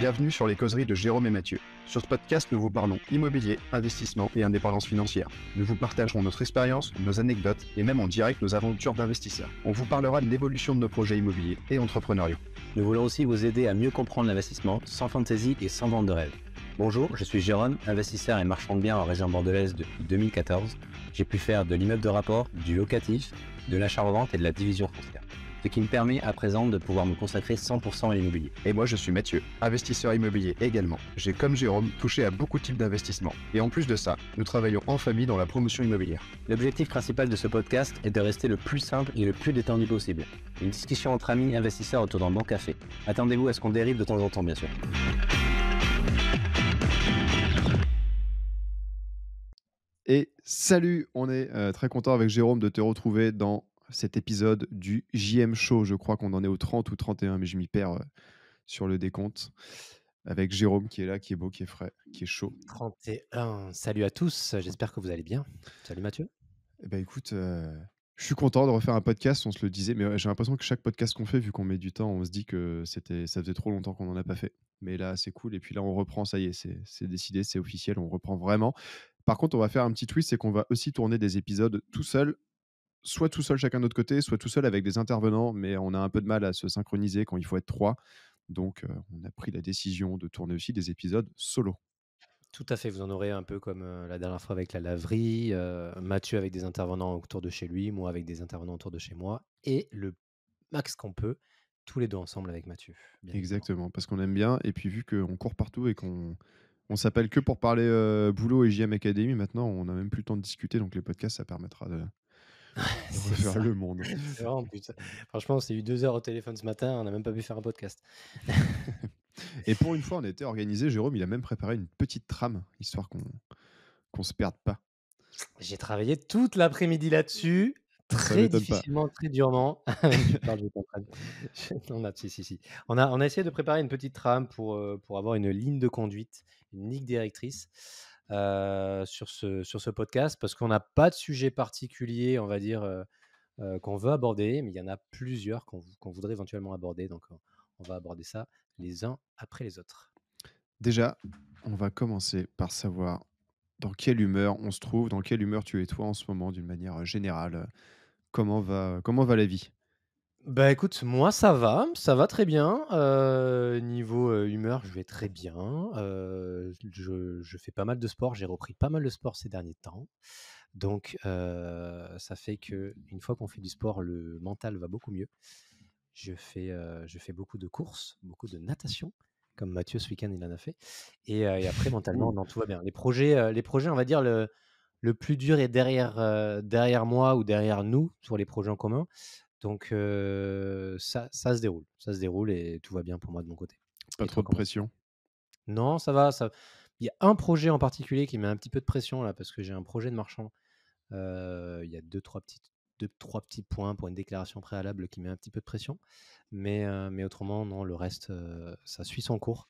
Bienvenue sur les causeries de Jérôme et Mathieu. Sur ce podcast, nous vous parlons immobilier, investissement et indépendance financière. Nous vous partagerons notre expérience, nos anecdotes et même en direct nos aventures d'investisseurs. On vous parlera de l'évolution de nos projets immobiliers et entrepreneuriaux. Nous voulons aussi vous aider à mieux comprendre l'investissement sans fantaisie et sans vente de rêve. Bonjour, je suis Jérôme, investisseur et marchand de biens en région bordelaise depuis 2014. J'ai pu faire de l'immeuble de rapport, du locatif, de l'achat-revente et de la division foncière. Ce qui me permet à présent de pouvoir me consacrer 100% à l'immobilier. Et moi je suis Mathieu, investisseur immobilier également. J'ai comme Jérôme touché à beaucoup de types d'investissements. Et en plus de ça, nous travaillons en famille dans la promotion immobilière. L'objectif principal de ce podcast est de rester le plus simple et le plus détendu possible. Une discussion entre amis investisseurs autour d'un bon café. Attendez-vous à ce qu'on dérive de temps en temps bien sûr. Et salut, on est très content avec Jérôme de te retrouver dans cet épisode du JM Show. Je crois qu'on en est au 30 ou 31, mais je m'y perds sur le décompte. Avec Jérôme qui est là, qui est beau, qui est frais, qui est chaud. 31. Salut à tous, j'espère que vous allez bien. Salut Mathieu. Eh ben écoute, je suis content de refaire un podcast, on se le disait, mais j'ai l'impression que chaque podcast qu'on fait, vu qu'on met du temps, on se dit que ça faisait trop longtemps qu'on n'en a pas fait. Mais là, c'est cool. Et puis là, on reprend, ça y est, c'est décidé, c'est officiel, on reprend vraiment. Par contre, on va faire un petit twist, c'est qu'on va aussi tourner des épisodes tout seul, soit tout seul chacun de notre côté, soit tout seul avec des intervenants, mais on a un peu de mal à se synchroniser quand il faut être trois. Donc, on a pris la décision de tourner aussi des épisodes solo. Tout à fait, vous en aurez un peu comme la dernière fois avec la laverie, Mathieu avec des intervenants autour de chez lui, moi avec des intervenants autour de chez moi, et le max qu'on peut, tous les deux ensemble avec Mathieu. Bien Exactement, parce qu'on aime bien. Et puis, vu qu'on court partout et qu'on s'appelle que pour parler boulot et JM Academy, maintenant, on n'a même plus le temps de discuter. Donc, les podcasts, ça permettra de refaire le monde. C'est vraiment, putain. Franchement, on s'est eu 2 heures au téléphone ce matin, on n'a même pas pu faire un podcast. Et pour une fois, on était organisé. Jérôme, il a même préparé une petite trame, histoire qu'on se perde pas. J'ai travaillé toute l'après-midi là-dessus, Ça très m'étonne pas. difficilement, très durement. Tu parles, je t'entraîne. Si. On a essayé de préparer une petite trame pour avoir une ligne de conduite, une ligne directrice sur ce podcast, parce qu'on n'a pas de sujet particulier, on va dire, qu'on veut aborder, mais il y en a plusieurs qu'on voudrait éventuellement aborder. Donc, on va aborder ça les uns après les autres. Déjà, on va commencer par savoir dans quelle humeur on se trouve, dans quelle humeur tu es toi en ce moment, d'une manière générale. Comment va la vie? Bah, écoute, moi ça va très bien. Niveau, humeur, je vais très bien. Je fais pas mal de sport, j'ai repris pas mal de sport ces derniers temps. Donc, ça fait qu'une fois qu'on fait du sport, le mental va beaucoup mieux. Je fais beaucoup de courses, beaucoup de natation, comme Mathieu ce week-end il en a fait. Et après mentalement, non, tout va bien. Les projets, on va dire le plus dur est derrière moi ou derrière nous sur les projets en commun. Donc, ça se déroule et tout va bien pour moi de mon côté. Pas Et trop toi, de comment ça va? pression? Non, ça va, il y a un projet en particulier qui met un petit peu de pression là, parce que j'ai un projet de marchand. Il y a deux trois petits points pour une déclaration préalable qui met un petit peu de pression. Mais autrement, non, le reste, ça suit son cours.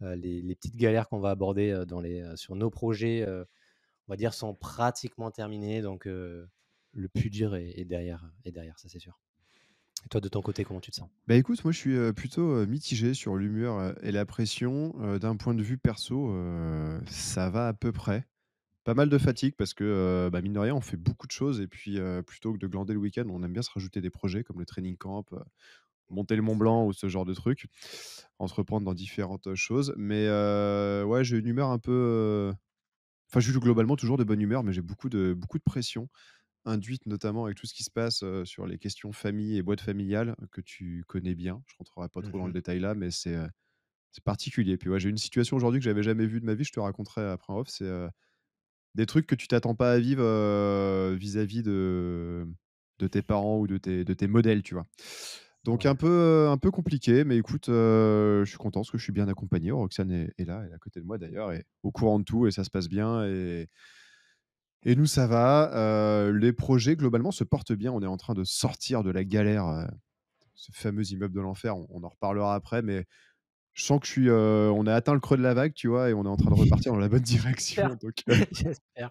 Les petites galères qu'on va aborder, sur nos projets, on va dire, sont pratiquement terminées. Donc, le plus dur est derrière, ça c'est sûr. Et toi, de ton côté, comment tu te sens? Bah, écoute, moi, je suis, plutôt, mitigé sur l'humeur, et la pression. D'un point de vue perso, ça va à peu près. Pas mal de fatigue parce que, bah, mine de rien, on fait beaucoup de choses et puis, plutôt que de glander le week-end, on aime bien se rajouter des projets comme le training camp, monter le Mont Blanc ou ce genre de trucs. Entreprendre dans différentes, choses. Mais, ouais, j'ai une humeur un peu, enfin, je suis globalement toujours de bonne humeur, mais j'ai beaucoup de pression, induite notamment avec tout ce qui se passe, sur les questions famille et boîte familiale, que tu connais bien. Je rentrerai pas trop dans le Mmh. détail là, mais c'est particulier. Puis ouais, j'ai une situation aujourd'hui que j'avais jamais vue de ma vie, je te raconterai après en off. C'est, des trucs que tu t'attends pas à vivre, vis-à-vis de tes parents ou de tes modèles, tu vois? Donc Ouais. un peu compliqué, mais écoute, je suis content parce que je suis bien accompagné. Roxane est là, elle est à côté de moi d'ailleurs et au courant de tout et ça se passe bien et nous ça va. Les projets globalement se portent bien. On est en train de sortir de la galère, ce fameux immeuble de l'enfer. On en reparlera après, mais je sens que on a atteint le creux de la vague, tu vois? Et on est en train de repartir dans la bonne direction J'espère, donc j'espère.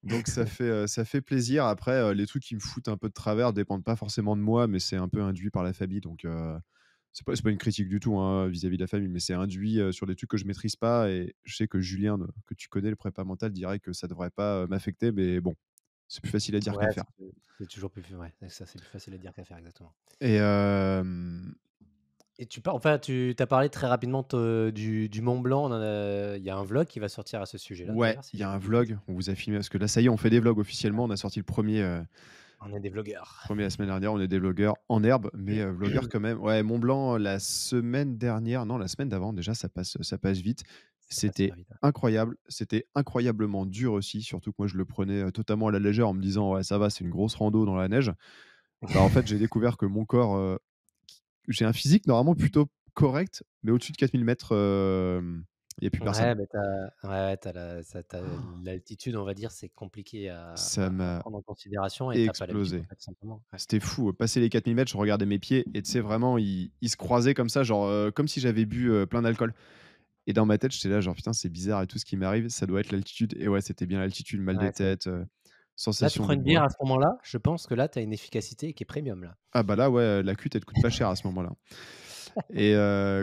donc ça fait plaisir. Après, les trucs qui me foutent un peu de travers dépendent pas forcément de moi, mais c'est un peu induit par la famille. Donc, c'est pas une critique du tout hein, vis-à-vis de la famille, mais c'est induit sur des trucs que je maîtrise pas. Et je sais que Julien, que tu connais, le prépa mental, dirait que ça devrait pas m'affecter, mais bon, c'est plus facile à dire Ouais, qu'à faire. c'est toujours plus ouais, ça, c'est plus facile à dire qu'à faire, exactement. Et Et enfin, tu as parlé très rapidement du Mont Blanc. Il y a un vlog qui va sortir à ce sujet-là, ouais, d'ailleurs, si il y j'ai a pas un de bêtises. vlog, on vous a filmé, parce que là, ça y est, on fait des vlogs officiellement. On a sorti le premier, On est des vlogueurs. premier la semaine dernière. On est des vlogueurs en herbe, mais vlogueurs quand même. Ouais, Mont Blanc, la semaine dernière, non, la semaine d'avant, déjà, ça passe vite. Ça passe C'était super vite, ouais. incroyable. C'était incroyablement dur aussi, surtout que moi, je le prenais totalement à la légère en me disant, ouais, ça va, c'est une grosse rando dans la neige. Bah, en fait, j'ai découvert que mon corps, j'ai un physique normalement plutôt correct, mais au-dessus de 4000 mètres, il n'y a plus personne. Ouais, mais ouais, l'altitude, on va dire, c'est compliqué Ça à m'a prendre en considération et tu pas l'habitude, en explosé. fait, tout simplement. Ouais. C'était fou. Passer les 4000 mètres, je regardais mes pieds et tu sais, vraiment, ils se croisaient comme ça, genre, comme si j'avais bu plein d'alcool. Et dans ma tête, j'étais là, genre, putain, c'est bizarre et tout ce qui m'arrive, ça doit être l'altitude. Et ouais, c'était bien l'altitude, mal de Ouais, tête, là, tu sensation prends de une bière bois. à ce moment-là, je pense que là, tu as une efficacité qui est premium, là. Ah bah là, ouais, la cuite, elle te coûte pas cher à ce moment-là. Et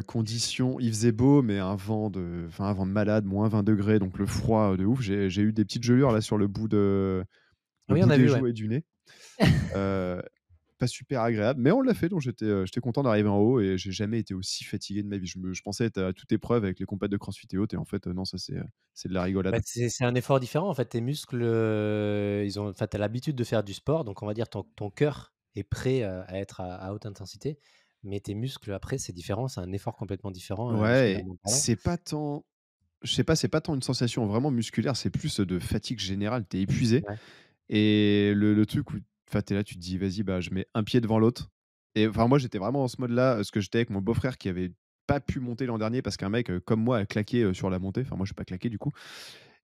conditions, il faisait beau, mais un vent de malade, -20 degrés, donc le froid de ouf. J'ai eu des petites gelures là sur le Oui, on bout a des vu, ouais. joues et du nez. Heu, Pas super agréable, mais on l'a fait, donc j'étais content d'arriver en haut et j'ai jamais été aussi fatigué de ma vie. Je pensais être à toute épreuve avec les compètes de crossfit et autres et en fait, non, ça c'est de la Bah, rigolade. c'est un effort différent, en fait. Tes muscles, enfin, tu as l'habitude de faire du sport, donc on va dire ton cœur est prêt, à être à haute intensité, mais tes muscles après, c'est différent, c'est un effort complètement différent, Ouais, et musculairement parlant. c'est pas tant je sais pas, c'est pas tant une sensation vraiment musculaire, c'est plus de fatigue générale. Tu es épuisé. Ouais. Et le truc où enfin, tu es là, tu te dis: «Vas-y, bah, je mets un pied devant l'autre». Et enfin, moi, j'étais vraiment dans ce mode-là, parce que j'étais avec mon beau-frère qui avait pas pu monter l'an dernier parce qu'un mec, comme moi a claqué, sur la montée. Enfin, moi, j'ai pas claqué du coup.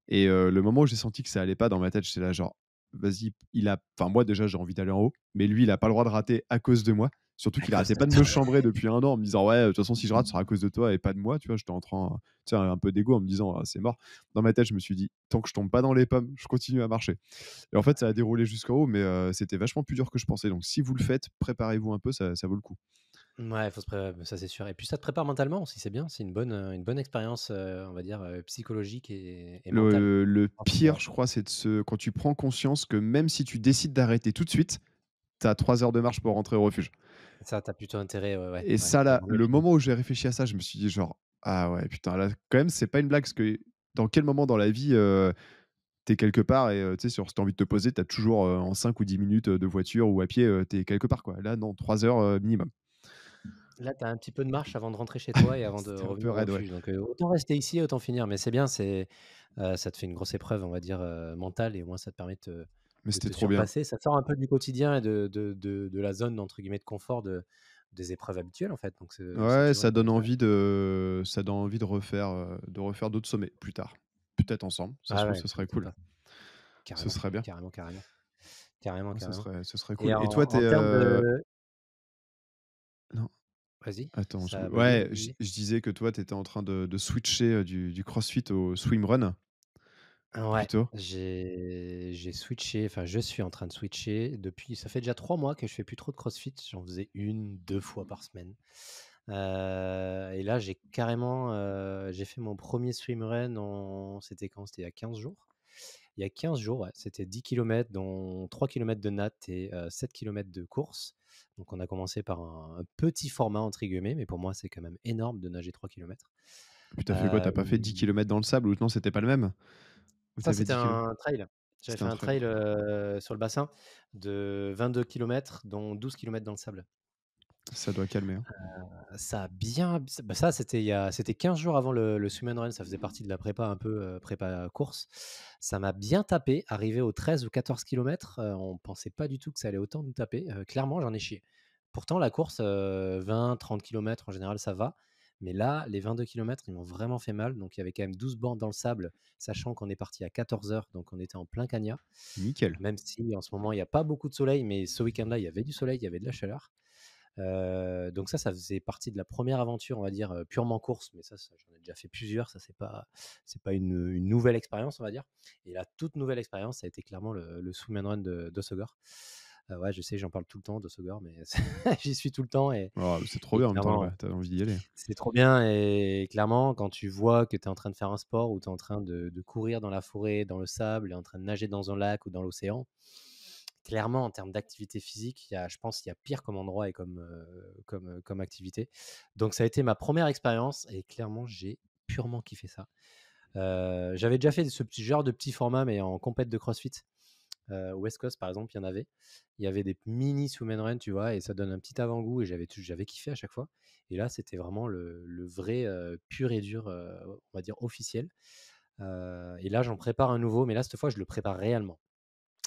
Et le moment où j'ai senti que ça allait pas dans ma tête, j'étais là genre: «Vas-y». Enfin, moi, déjà, j'ai envie d'aller en haut, mais lui, il a pas le droit de rater à cause de moi. Surtout À qu'il cause arrêtait de pas de me toi. chambrer depuis 1 an en me disant: «Ouais, de toute façon, si je rate, ce sera à cause de toi et pas de moi», tu vois? J'étais en train, tu sais, un peu d'ego en me disant: «Ah, c'est mort». Dans ma tête, je me suis dit: «Tant que je tombe pas dans les pommes, je continue à marcher». Et en fait, ça a déroulé jusqu'en haut, mais c'était vachement plus dur que je pensais. Donc si vous le faites, préparez-vous un peu, ça vaut le coup. Ouais, faut se pré ça, c'est sûr et puis ça te prépare mentalement aussi, c'est bien, c'est une bonne expérience, on va dire, psychologique et mentale, Le en pire, je considération. crois, c'est quand tu prends conscience que même si tu décides d'arrêter tout de suite, tu as 3 heures de marche pour rentrer au refuge. Ça, tu as plutôt intérêt, Et ouais, ça à là, avoir le le feeling. moment où j'ai réfléchi à ça, je me suis dit genre: «Ah ouais, putain, là, quand même, c'est pas une blague». Parce que dans quel moment dans la vie, tu quelque part et tu sais, si tu envie de te poser, tu as toujours, en 5 ou 10 minutes, de voiture ou à pied, tu quelque part, quoi. Là, non, 3 heures, minimum. Là, tu as un petit peu de marche avant de rentrer chez toi et avant de C'était un peu revenir au raide, ouais. refuge, donc autant rester ici, autant finir, mais c'est bien, ça te fait une grosse épreuve, on va dire, mentale et au moins ça te permet Mais de c'était te trop bien. surpasser. Ça sort un peu du quotidien et de la zone, entre guillemets, «de confort» des épreuves habituelles, en fait, donc c'est Ouais, toujours une bonne expérience. ça donne envie de refaire d'autres sommets plus tard. Peut-être ensemble, ça se Ah trouve, ouais, ce ça serait m'étonne cool. pas. Ce Carrément, serait bien. carrément, carrément. Carrément, Ouais, carrément ce serait et cool. Et toi, en termes de non, vas-y, attends, ça vas-y, ouais, vas-y, vas-y. je disais que toi, tu étais en train de switcher, du CrossFit au swimrun, Ouais, plutôt. j'ai switché, enfin je suis en train de switcher depuis ça fait déjà 3 mois que je fais plus trop de CrossFit, j'en faisais 1, 2 fois par semaine. Et là j'ai carrément, j'ai fait mon premier swimrun c'était quand? C'était il y a 15 jours. Il y a 15 jours, ouais, c'était 10 kilomètres dont 3 kilomètres de natte et 7 kilomètres de course. Donc on a commencé par un «petit format» entre guillemets, mais pour moi c'est quand même énorme de nager 3 kilomètres. Puis tu fait quoi? T'as pas fait 10 kilomètres dans le sable ou non, c'était pas le même? Ou Ça, t'avais c'était 10 kilomètres? un trail. J'avais C'était fait un un trail. trail, sur le bassin de 22 kilomètres, dont 12 kilomètres dans le sable. Ça doit calmer, hein. Ça a bien ça, c'était 15 jours avant le swim and run, ça faisait partie de la prépa un peu, prépa course. Ça m'a bien tapé, arrivé aux 13 ou 14 kilomètres, on pensait pas du tout que ça allait autant nous taper, clairement, j'en ai chié. Pourtant la course, 20-30 kilomètres en général, ça va, mais là, les 22 kilomètres, ils m'ont vraiment fait mal, donc il y avait quand même 12 bornes dans le sable, sachant qu'on est parti à 14 heures, donc on était en plein cagnat. Nickel. Même si en ce moment, il y a pas beaucoup de soleil, mais ce week-end-là, il y avait du soleil, il y avait de la chaleur. Donc ça faisait partie de la première aventure, on va dire, purement course, mais ça j'en ai déjà fait plusieurs, ça c'est pas une nouvelle expérience, on va dire et la toute nouvelle expérience, ça a été clairement le swim and run de d'Hossegor. Ouais, je sais, j'en parle tout le temps de Sogor, mais j'y suis tout le temps Oh, c'est trop et bien en même temps clairement, là-bas, tu envie d'y aller. c'est trop bien et clairement, quand tu vois que tu es en train de faire un sport ou tu es en train de courir dans la forêt, dans le sable et en train de nager dans un lac ou dans l'océan, clairement, en termes d'activité physique, je pense qu'il y a pire comme endroit et comme activité. Donc, ça a été ma première expérience et clairement, j'ai purement kiffé ça. J'avais déjà fait ce petit genre de petit format, mais en compète de CrossFit. Au West Coast, par exemple, il y en avait. Il y avait des mini swim and run, tu vois, et ça donne un petit avant-goût. Et j'avais kiffé à chaque fois. Et là, c'était vraiment le vrai pur et dur, on va dire officiel. Et là, j'en prépare un nouveau, mais là, cette fois, je le prépare réellement.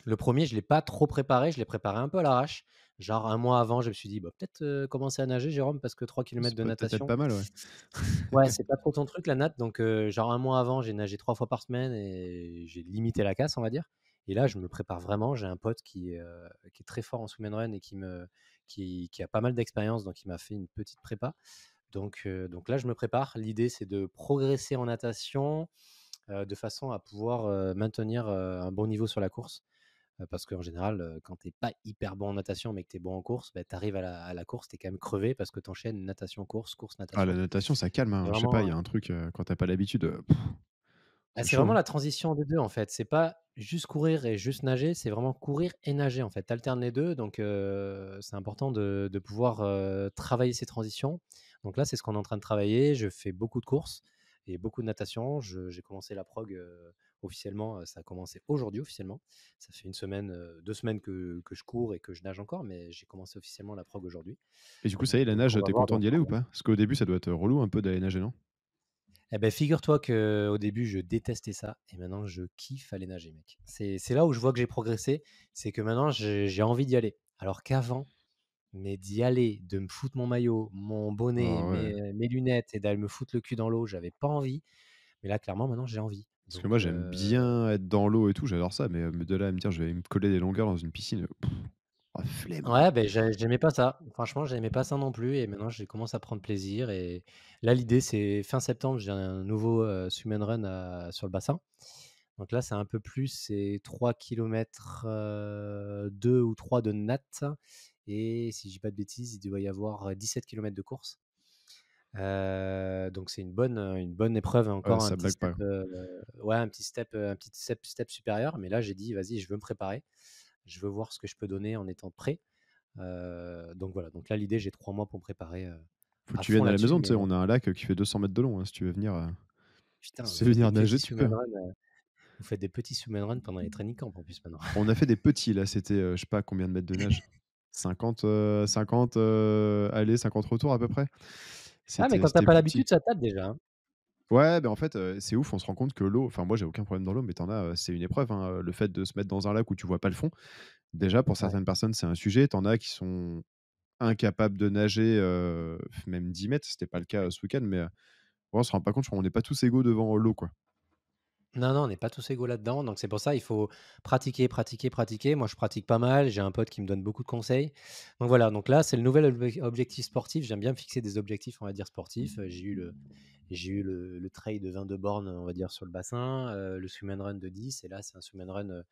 Le premier, je ne l'ai pas trop préparé, je l'ai préparé un peu à l'arrache. Genre un mois avant, je me suis dit, bah, peut-être commencer à nager, Jérôme, parce que 3 kilomètres Ça de peut peut-être natation, pas mal, ouais. ouais, c'est pas trop ton truc, la natte. Donc, genre un mois avant, j'ai nagé 3 fois par semaine et j'ai limité la casse, on va dire. Et là, je me prépare vraiment. J'ai un pote qui est très fort en swim and run et qui a pas mal d'expérience, donc il m'a fait une petite prépa. Donc là, je me prépare. L'idée, c'est de progresser en natation de façon à pouvoir maintenir un bon niveau sur la course. Parce qu'en général, quand tu n'es pas hyper bon en natation, mais que tu es bon en course, bah, tu arrives à la course, tu es quand même crevé parce que tu enchaînes natation, course, course, Ah, la natation. natation, ça calme, C'est hein. Je sais pas, vraiment, il y a un truc, quand tu pas l'habitude, c'est c'est chaud, vraiment hein. la transition des deux, en fait. C'est pas juste courir et juste nager, c'est vraiment courir et nager, en fait. Tu alternes les deux, donc c'est important de pouvoir travailler ces transitions. Donc là, c'est ce qu'on est en train de travailler. Je fais beaucoup de courses et beaucoup de natation. J'ai commencé la prog officiellement. Ça a commencé aujourd'hui officiellement. Ça fait une semaine, 2 semaines que je cours et que je nage encore, mais j'ai commencé officiellement la prog aujourd'hui. Et du coup, ça y est, la Donc nage, on va tu voir content dans d'y aller 3 ou mois. pas? Parce qu'au début, ça doit être relou un peu d'aller nager, non? Eh ben, figure-toi qu'au début, je détestais ça et maintenant, je kiffe aller nager, mec. C'est là où je vois que j'ai progressé, c'est que maintenant, j'ai envie d'y aller. Alors qu'avant, mais d'y aller, de me foutre mon maillot, mon bonnet, Ah ouais. mes lunettes et d'aller me foutre le cul dans l'eau, j'avais pas envie. Mais là, clairement, maintenant, j'ai envie. Parce que moi, Donc, j'aime bien être dans l'eau et tout, j'adore ça, mais de là à me dire: «Je vais me coller des longueurs dans une piscine», ah flemme. ouais, ben, j'aimais pas ça. Franchement, j'aimais pas ça non plus et maintenant, j'ai commencé à prendre plaisir et là, l'idée, c'est fin septembre, j'ai un nouveau swim and run sur le bassin. Donc là, c'est un peu plus, c'est 3 kilomètres 2 ou 3 de natte et si je dis pas de bêtises, il doit y avoir 17 kilomètres de course. Donc c'est une bonne épreuve et Ouais, encore un ça petit blague step, pas. ouais, un petit step supérieur. Mais là, j'ai dit: «Vas-y, je veux me préparer. Je veux voir ce que je peux donner en étant prêt». Donc voilà, donc là, l'idée, j'ai 3 mois pour me préparer, Faut que à tu fond viennes à la là-dessus. maison, tu Mais sais, on a un lac qui fait 200 mètres de long, hein, si tu veux venir, putain, si tu veux venir nager, tu swim peux. and run, vous faites des petits swim and run pendant les training camps en plus maintenant. On a fait des petits là, c'était, je sais pas combien de mètres de nage, 50, 50, aller, 50 retours à peu près. Ah, mais quand tu C'était pas plus petit. l'habitude, ça tape déjà, hein. Ouais, en fait, c'est ouf, on se rend compte que l'eau enfin moi j'ai aucun problème dans l'eau, mais tu en as, c'est une épreuve, hein, le fait de se mettre dans un lac où tu vois pas le fond, déjà pour Ouais. certaines personnes c'est un sujet. Tu en as qui sont incapables de nager, même 10 mètres, c'était pas le cas, ce week-end, mais ouais, on se rend pas compte, je crois, on n'est pas tous égaux devant l'eau, quoi. Non, non, on n'est pas tous égaux là-dedans, donc c'est pour ça, il faut pratiquer, pratiquer, pratiquer. Moi, je pratique pas mal, j'ai un pote qui me donne beaucoup de conseils. Donc voilà, donc là, c'est le nouvel objectif sportif. J'aime bien me fixer des objectifs, on va dire, sportifs. J'ai eu le trail de 22 bornes, on va dire, sur le bassin, le swim and run de 10 et là, c'est un swim and run,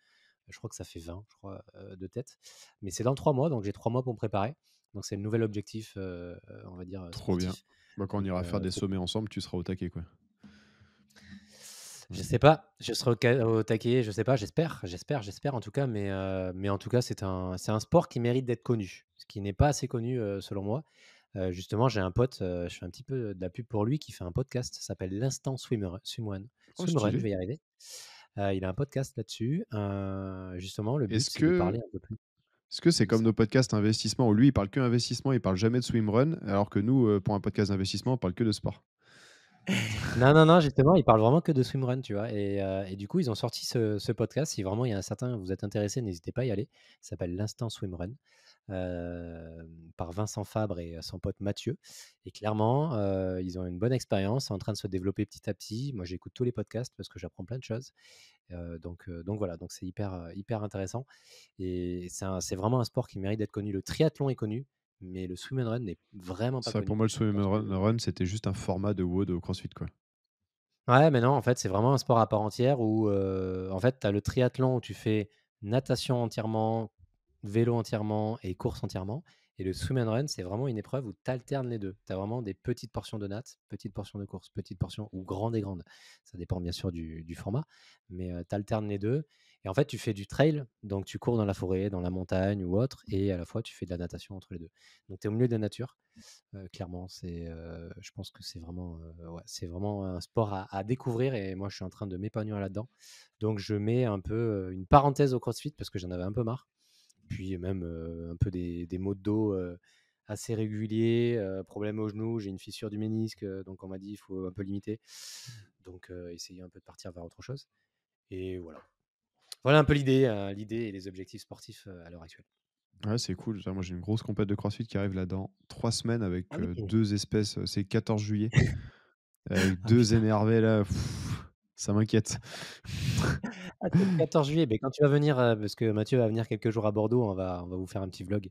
je crois que ça fait 20, je crois, de tête. Mais c'est dans 3 mois, donc j'ai 3 mois pour me préparer. Donc c'est le nouvel objectif, on va dire, Trop bien. sportif. Bah, quand on Donc ira faire des sommets ensemble, tu seras au taquet, quoi. je sais pas, je serai au taquet, je sais pas, j'espère en tout cas, mais en tout cas, c'est un sport qui mérite d'être connu, ce qui n'est pas assez connu, selon moi. Justement, j'ai un pote, je fais un petit peu de la pub pour lui, qui fait un podcast, ça s'appelle «L'Instant Oh Swimrun», je stylé. vais y arriver. Il a un podcast là-dessus, justement, le but, Est-ce c'est de que parler un peu plus est-ce que c'est de comme ça. nos podcasts investissement où lui, il parle que investissement, il parle jamais de swimrun, alors que nous, pour un podcast d'investissement, on parle que de sport? Non, non, non, justement, ils parlent vraiment que de swimrun, tu vois? Et du coup, ils ont sorti ce podcast. Si vraiment il y a un certain vous êtes intéressé, n'hésitez pas à y aller. Ça s'appelle «L'Instant Swimrun», par Vincent Fabre et son pote Mathieu. Et clairement, ils ont une bonne expérience, c'est en train de se développer petit à petit. Moi, j'écoute tous les podcasts parce que j'apprends plein de choses. Donc voilà, donc c'est hyper intéressant et c'est vraiment un sport qui mérite d'être connu. Le triathlon est connu, mais le swim and run n'est vraiment pas Ça, pour connu. moi, le Je pense que swimrun, c'était juste un format de WOD au CrossFit, quoi. ouais, mais non, en fait, c'est vraiment un sport à part entière où, en fait, tu as le triathlon où tu fais natation entièrement, vélo entièrement et course entièrement. Et le swim and run, c'est vraiment une épreuve où tu alternes les deux. Tu as vraiment des petites portions de natte, petites portions de course, petites portions ou grandes et grandes. Ça dépend bien sûr du format, mais tu alternes les deux. Et en fait, tu fais du trail, donc tu cours dans la forêt, dans la montagne ou autre, et à la fois, tu fais de la natation entre les deux. Donc, tu es au milieu de la nature. Clairement, je pense que ouais, c'est vraiment un sport à découvrir, et moi, je suis en train de m'épanouir là-dedans. Donc, je mets un peu une parenthèse au CrossFit parce que j'en avais un peu marre. Puis même un peu des maux de dos assez réguliers, problème au genou, j'ai une fissure du ménisque, donc on m'a dit il faut un peu limiter. Donc essayer un peu de partir vers autre chose. Et voilà. Voilà un peu l'idée et les objectifs sportifs à l'heure actuelle. Ouais, c'est cool. Moi, j'ai une grosse compète de CrossFit qui arrive là dans 3 semaines avec Ah oui. 2 espèces. C'est 14 juillet. Avec Ah 2 putain. énervés là. Ça m'inquiète. Ah, c'est le 14 juillet. Mais quand tu vas venir, parce que Mathieu va venir quelques jours à Bordeaux, on va vous faire un petit vlog.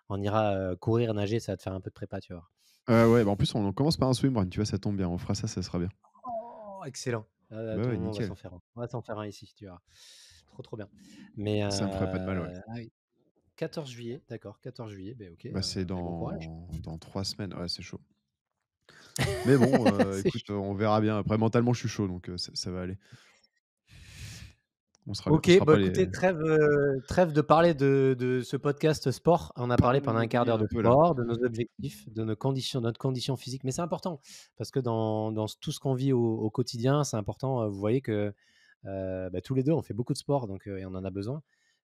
On ira courir, nager, ça va te faire un peu de prépa, tu vois. Ouais, bah en plus, on commence par un swimrun. Tu vois, ça tombe bien. On fera ça, ça sera bien. Oh, excellent. Bah Tout le ouais, monde, on va nickel. s'en faire un. On va s'en faire un ici, tu vois. Trop, trop bien. Mais Ça me ferait pas de mal, ouais. ah oui, 14 juillet, d'accord, 14 juillet, ben ok, Bah, c'est bon courage. dans 3 semaines. Ouais, c'est chaud. Mais bon, C'est écoute, chaud. on verra bien. Après, mentalement, je suis chaud, donc ça va aller. On Ok, sera bah pas les écoutez, trêve de parler de ce podcast sport. On a parlé parlons pendant un quart immobilier d'heure un de peu là. sport, de nos objectifs, de nos conditions, notre condition physique. Mais c'est important parce que dans tout ce qu'on vit au quotidien, c'est important. Vous voyez que tous les deux, on fait beaucoup de sport, donc et on en a besoin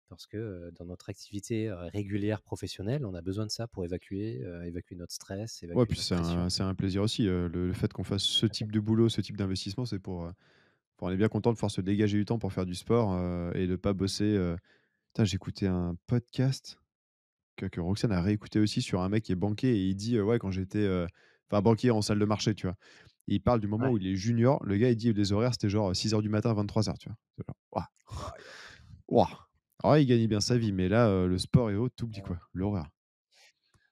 parce que dans notre activité régulière professionnelle, on a besoin de ça pour évacuer notre stress, Ouais, évacuer puis notre pression. c'est un plaisir aussi, le fait qu'on fasse ce type de boulot, ce type d'investissement, c'est pour on est bien content de pouvoir se dégager du temps pour faire du sport, et de pas bosser, putain, j'écoutais un podcast que Roxane a réécouté aussi sur un mec qui est banquier et il dit, ouais, quand j'étais, enfin banquier en salle de marché, tu vois? Et il parle du moment Ouais. où il est junior, le gars, il dit les horaires, c'était genre 6 heures du matin, 23 heures, tu vois? C'est genre, waouh, Aïe, aïe, waouh! Alors ouais, il gagnait bien sa vie, mais là, le sport et autres, tu oublies aïe. quoi, l'horreur.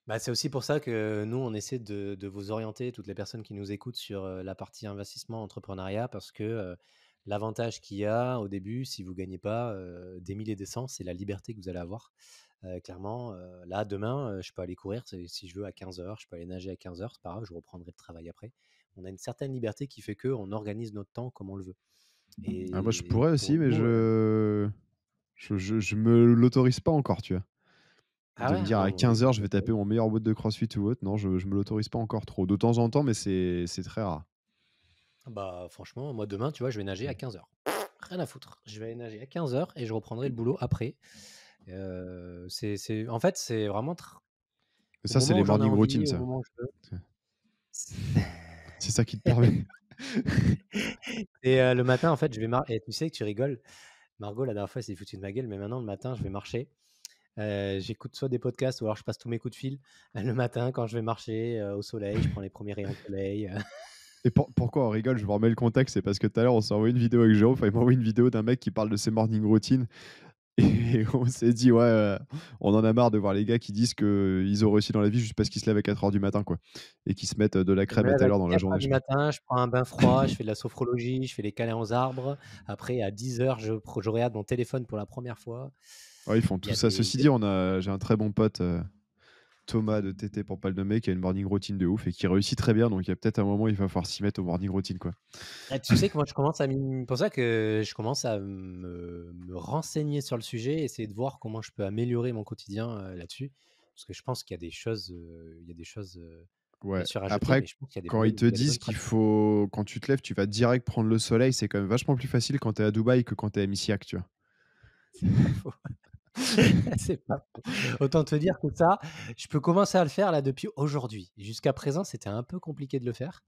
Bah, c'est aussi pour ça que nous, on essaie de vous orienter, toutes les personnes qui nous écoutent, sur la partie investissement, entrepreneuriat, parce que l'avantage qu'il y a au début, si vous ne gagnez pas des milliers et des cents, c'est la liberté que vous allez avoir. Clairement, là, demain, je peux aller courir si je veux à 15 heures, je peux aller nager à 15 heures, c'est pas grave, je reprendrai le travail après. On a une certaine liberté qui fait qu'on organise notre temps comme on le veut. Ah moi, je Et pourrais pour aussi, mais nous, je me l'autorise pas encore, tu vois? ah De me ouais, dire non, à moi, oui, 15 heures, moi, je vais taper mon meilleur bout de CrossFit ou autre, non, je me l'autorise pas encore trop. De temps en temps, mais c'est très rare. bah, franchement, moi, demain, tu vois, je vais nager à 15 heures. Rien à foutre. Je vais aller nager à 15 heures et je reprendrai le boulot après. En fait, c'est vraiment Et au ça, c'est moment les où j'en ai morning routines, envie, au ça. moment où je veux. C'est C'est c'est ça qui te permet. et le matin, en fait, je vais et tu sais que tu rigoles, Margot, la dernière fois, elle s'est foutue de ma gueule, mais maintenant, le matin, je vais marcher. J'écoute soit des podcasts ou alors je passe tous mes coups de fil le matin quand je vais marcher, au soleil, je prends les premiers rayons de soleil. Et pourquoi on rigole? Je vous remets le contexte, c'est parce que tout à l'heure, on s'est envoyé une vidéo avec Jérôme, enfin, il m'a envoyé une vidéo d'un mec qui parle de ses morning routines et on s'est dit: «Ouais, on en a marre de voir les gars qui disent qu'ils ont réussi dans la vie juste parce qu'ils se lèvent à 4 heures du matin, quoi, et qui se mettent, de la Je me crème à lève à telle heure dans la 4 heures journée», je du sais pas. matin, je prends un bain froid, je fais de la sophrologie, je fais les câlins aux arbres. Après, à 10 heures, je regarde mon téléphone pour la première fois. Ouais, ils font Il tout y a ça. des Ceci dit, j'ai un très bon pote, Thomas de TT pour pas le nommer, qui a une morning routine de ouf et qui réussit très bien, donc il y a peut-être un moment, il va falloir s'y mettre au morning routine, quoi. Tu sais que moi, je commence à pour ça que je commence à me renseigner sur le sujet, essayer de voir comment je peux améliorer mon quotidien là-dessus. Parce que je pense qu'il y a des choses, bien Ouais, sûr à jeter, après, mais je pense qu'il y a quand ils te il y a des disent bonnes qu'il pratiques. faut quand tu te lèves, tu vas direct prendre le soleil, c'est quand même vachement plus facile quand tu es à Dubaï que quand tu es à Misiac, tu vois? C'est pas faux. C'est pas faux. Autant te dire que ça, je peux commencer à le faire là depuis aujourd'hui. Jusqu'à présent, c'était un peu compliqué de le faire,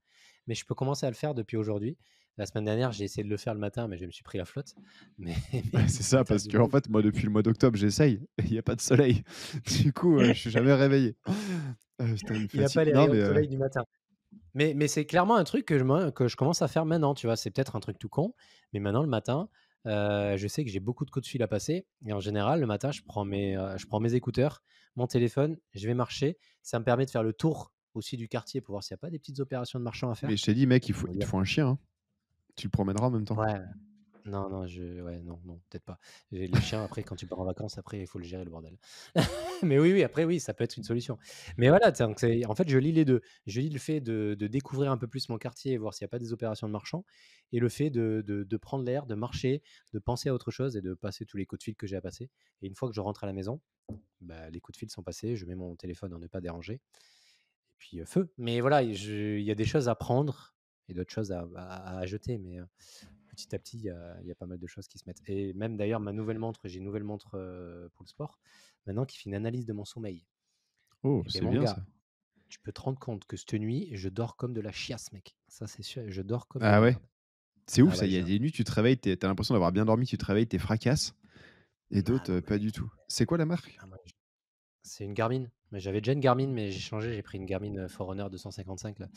mais je peux commencer à le faire depuis aujourd'hui. La semaine dernière, j'ai essayé de le faire le matin, mais je me suis pris la flotte. Mais, mais Ouais, c'est quand ça, tu es à parce qu'en Dubaï, fait, moi, depuis le mois d'octobre, j'essaye et il y a pas de soleil. Du coup, je suis jamais réveillé. Putain, une il n'y a fatigue. pas les Non, rayons mais de soleil du matin. Mais c'est clairement un truc que je commence à faire maintenant, tu vois? C'est peut-être un truc tout con, mais maintenant le matin, je sais que j'ai beaucoup de coups de fil à passer et en général, le matin, je prends mes écouteurs, mon téléphone, je vais marcher. Ça me permet de faire le tour aussi du quartier pour voir s'il y a pas des petites opérations de marchand à mais faire. je t'ai dit, mec, Pour me il te dire faut un chien, hein. Tu le promèneras en même temps. ouais, Non, non, ouais, non, non, peut-être pas. Les chiens, après, quand tu pars en vacances, après, il faut le gérer, le bordel. Mais oui, oui, après, oui, ça peut être une solution. Mais voilà, donc en fait, je lis les deux. Je lis le fait de découvrir un peu plus mon quartier et voir s'il n'y a pas des opérations de marchands, et le fait de prendre l'air, de marcher, de penser à autre chose et de passer tous les coups de fil que j'ai à passer. Et une fois que je rentre à la maison, bah, les coups de fil sont passés, je mets mon téléphone en ne pas déranger, et puis feu. Mais voilà, il y a des choses à prendre et d'autres choses à jeter. Mais petit à petit, il y a pas mal de choses qui se mettent. Et même d'ailleurs, j'ai une nouvelle montre pour le sport, maintenant qui fait une analyse de mon sommeil. Oh, Et ben c'est mon bien gars, ça. tu peux te rendre compte que cette nuit, je dors comme de la chiasse, mec. Ça, c'est sûr, je dors comme de la Ah ouais? merde. C'est ouf Ah ça, ouais, il y a des nuits, tu te réveilles, tu as l'impression d'avoir bien dormi, tu te réveilles, tu fracasse et ah d'autres, non, pas mec. du tout. C'est quoi la marque? Ah, moi, c'est une Garmin. Mais j'avais déjà une Garmin, mais j'ai changé, j'ai pris une Garmin Forerunner 255 là.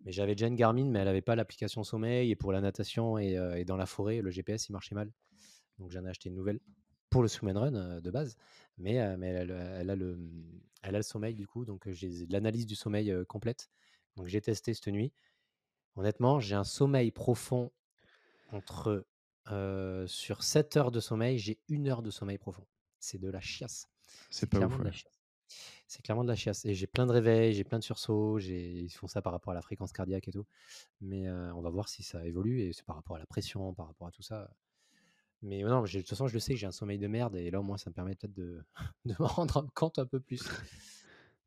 Mais j'avais déjà une Garmin, mais elle n'avait pas l'application sommeil, et pour la natation et dans la forêt, le GPS il marchait mal. Donc j'en ai acheté une nouvelle pour le swim and run de base, mais elle a le sommeil du coup, donc j'ai l'analyse du sommeil complète. Donc j'ai testé cette nuit. Honnêtement, j'ai un sommeil profond entre sur 7 heures de sommeil, j'ai 1 heure de sommeil profond. C'est de la chiasse. C'est C'est pas clairement ouf, de ouais. la chiasse. C'est clairement de la chiasse. Et j'ai plein de réveils, j'ai plein de sursauts. Ils font ça par rapport à la fréquence cardiaque et tout. Mais on va voir si ça évolue. Et c'est par rapport à la pression, par rapport à tout ça. Mais non, de toute façon, je le sais que j'ai un sommeil de merde. Et là, au moins, ça me permet peut-être de m'en rendre compte un peu plus.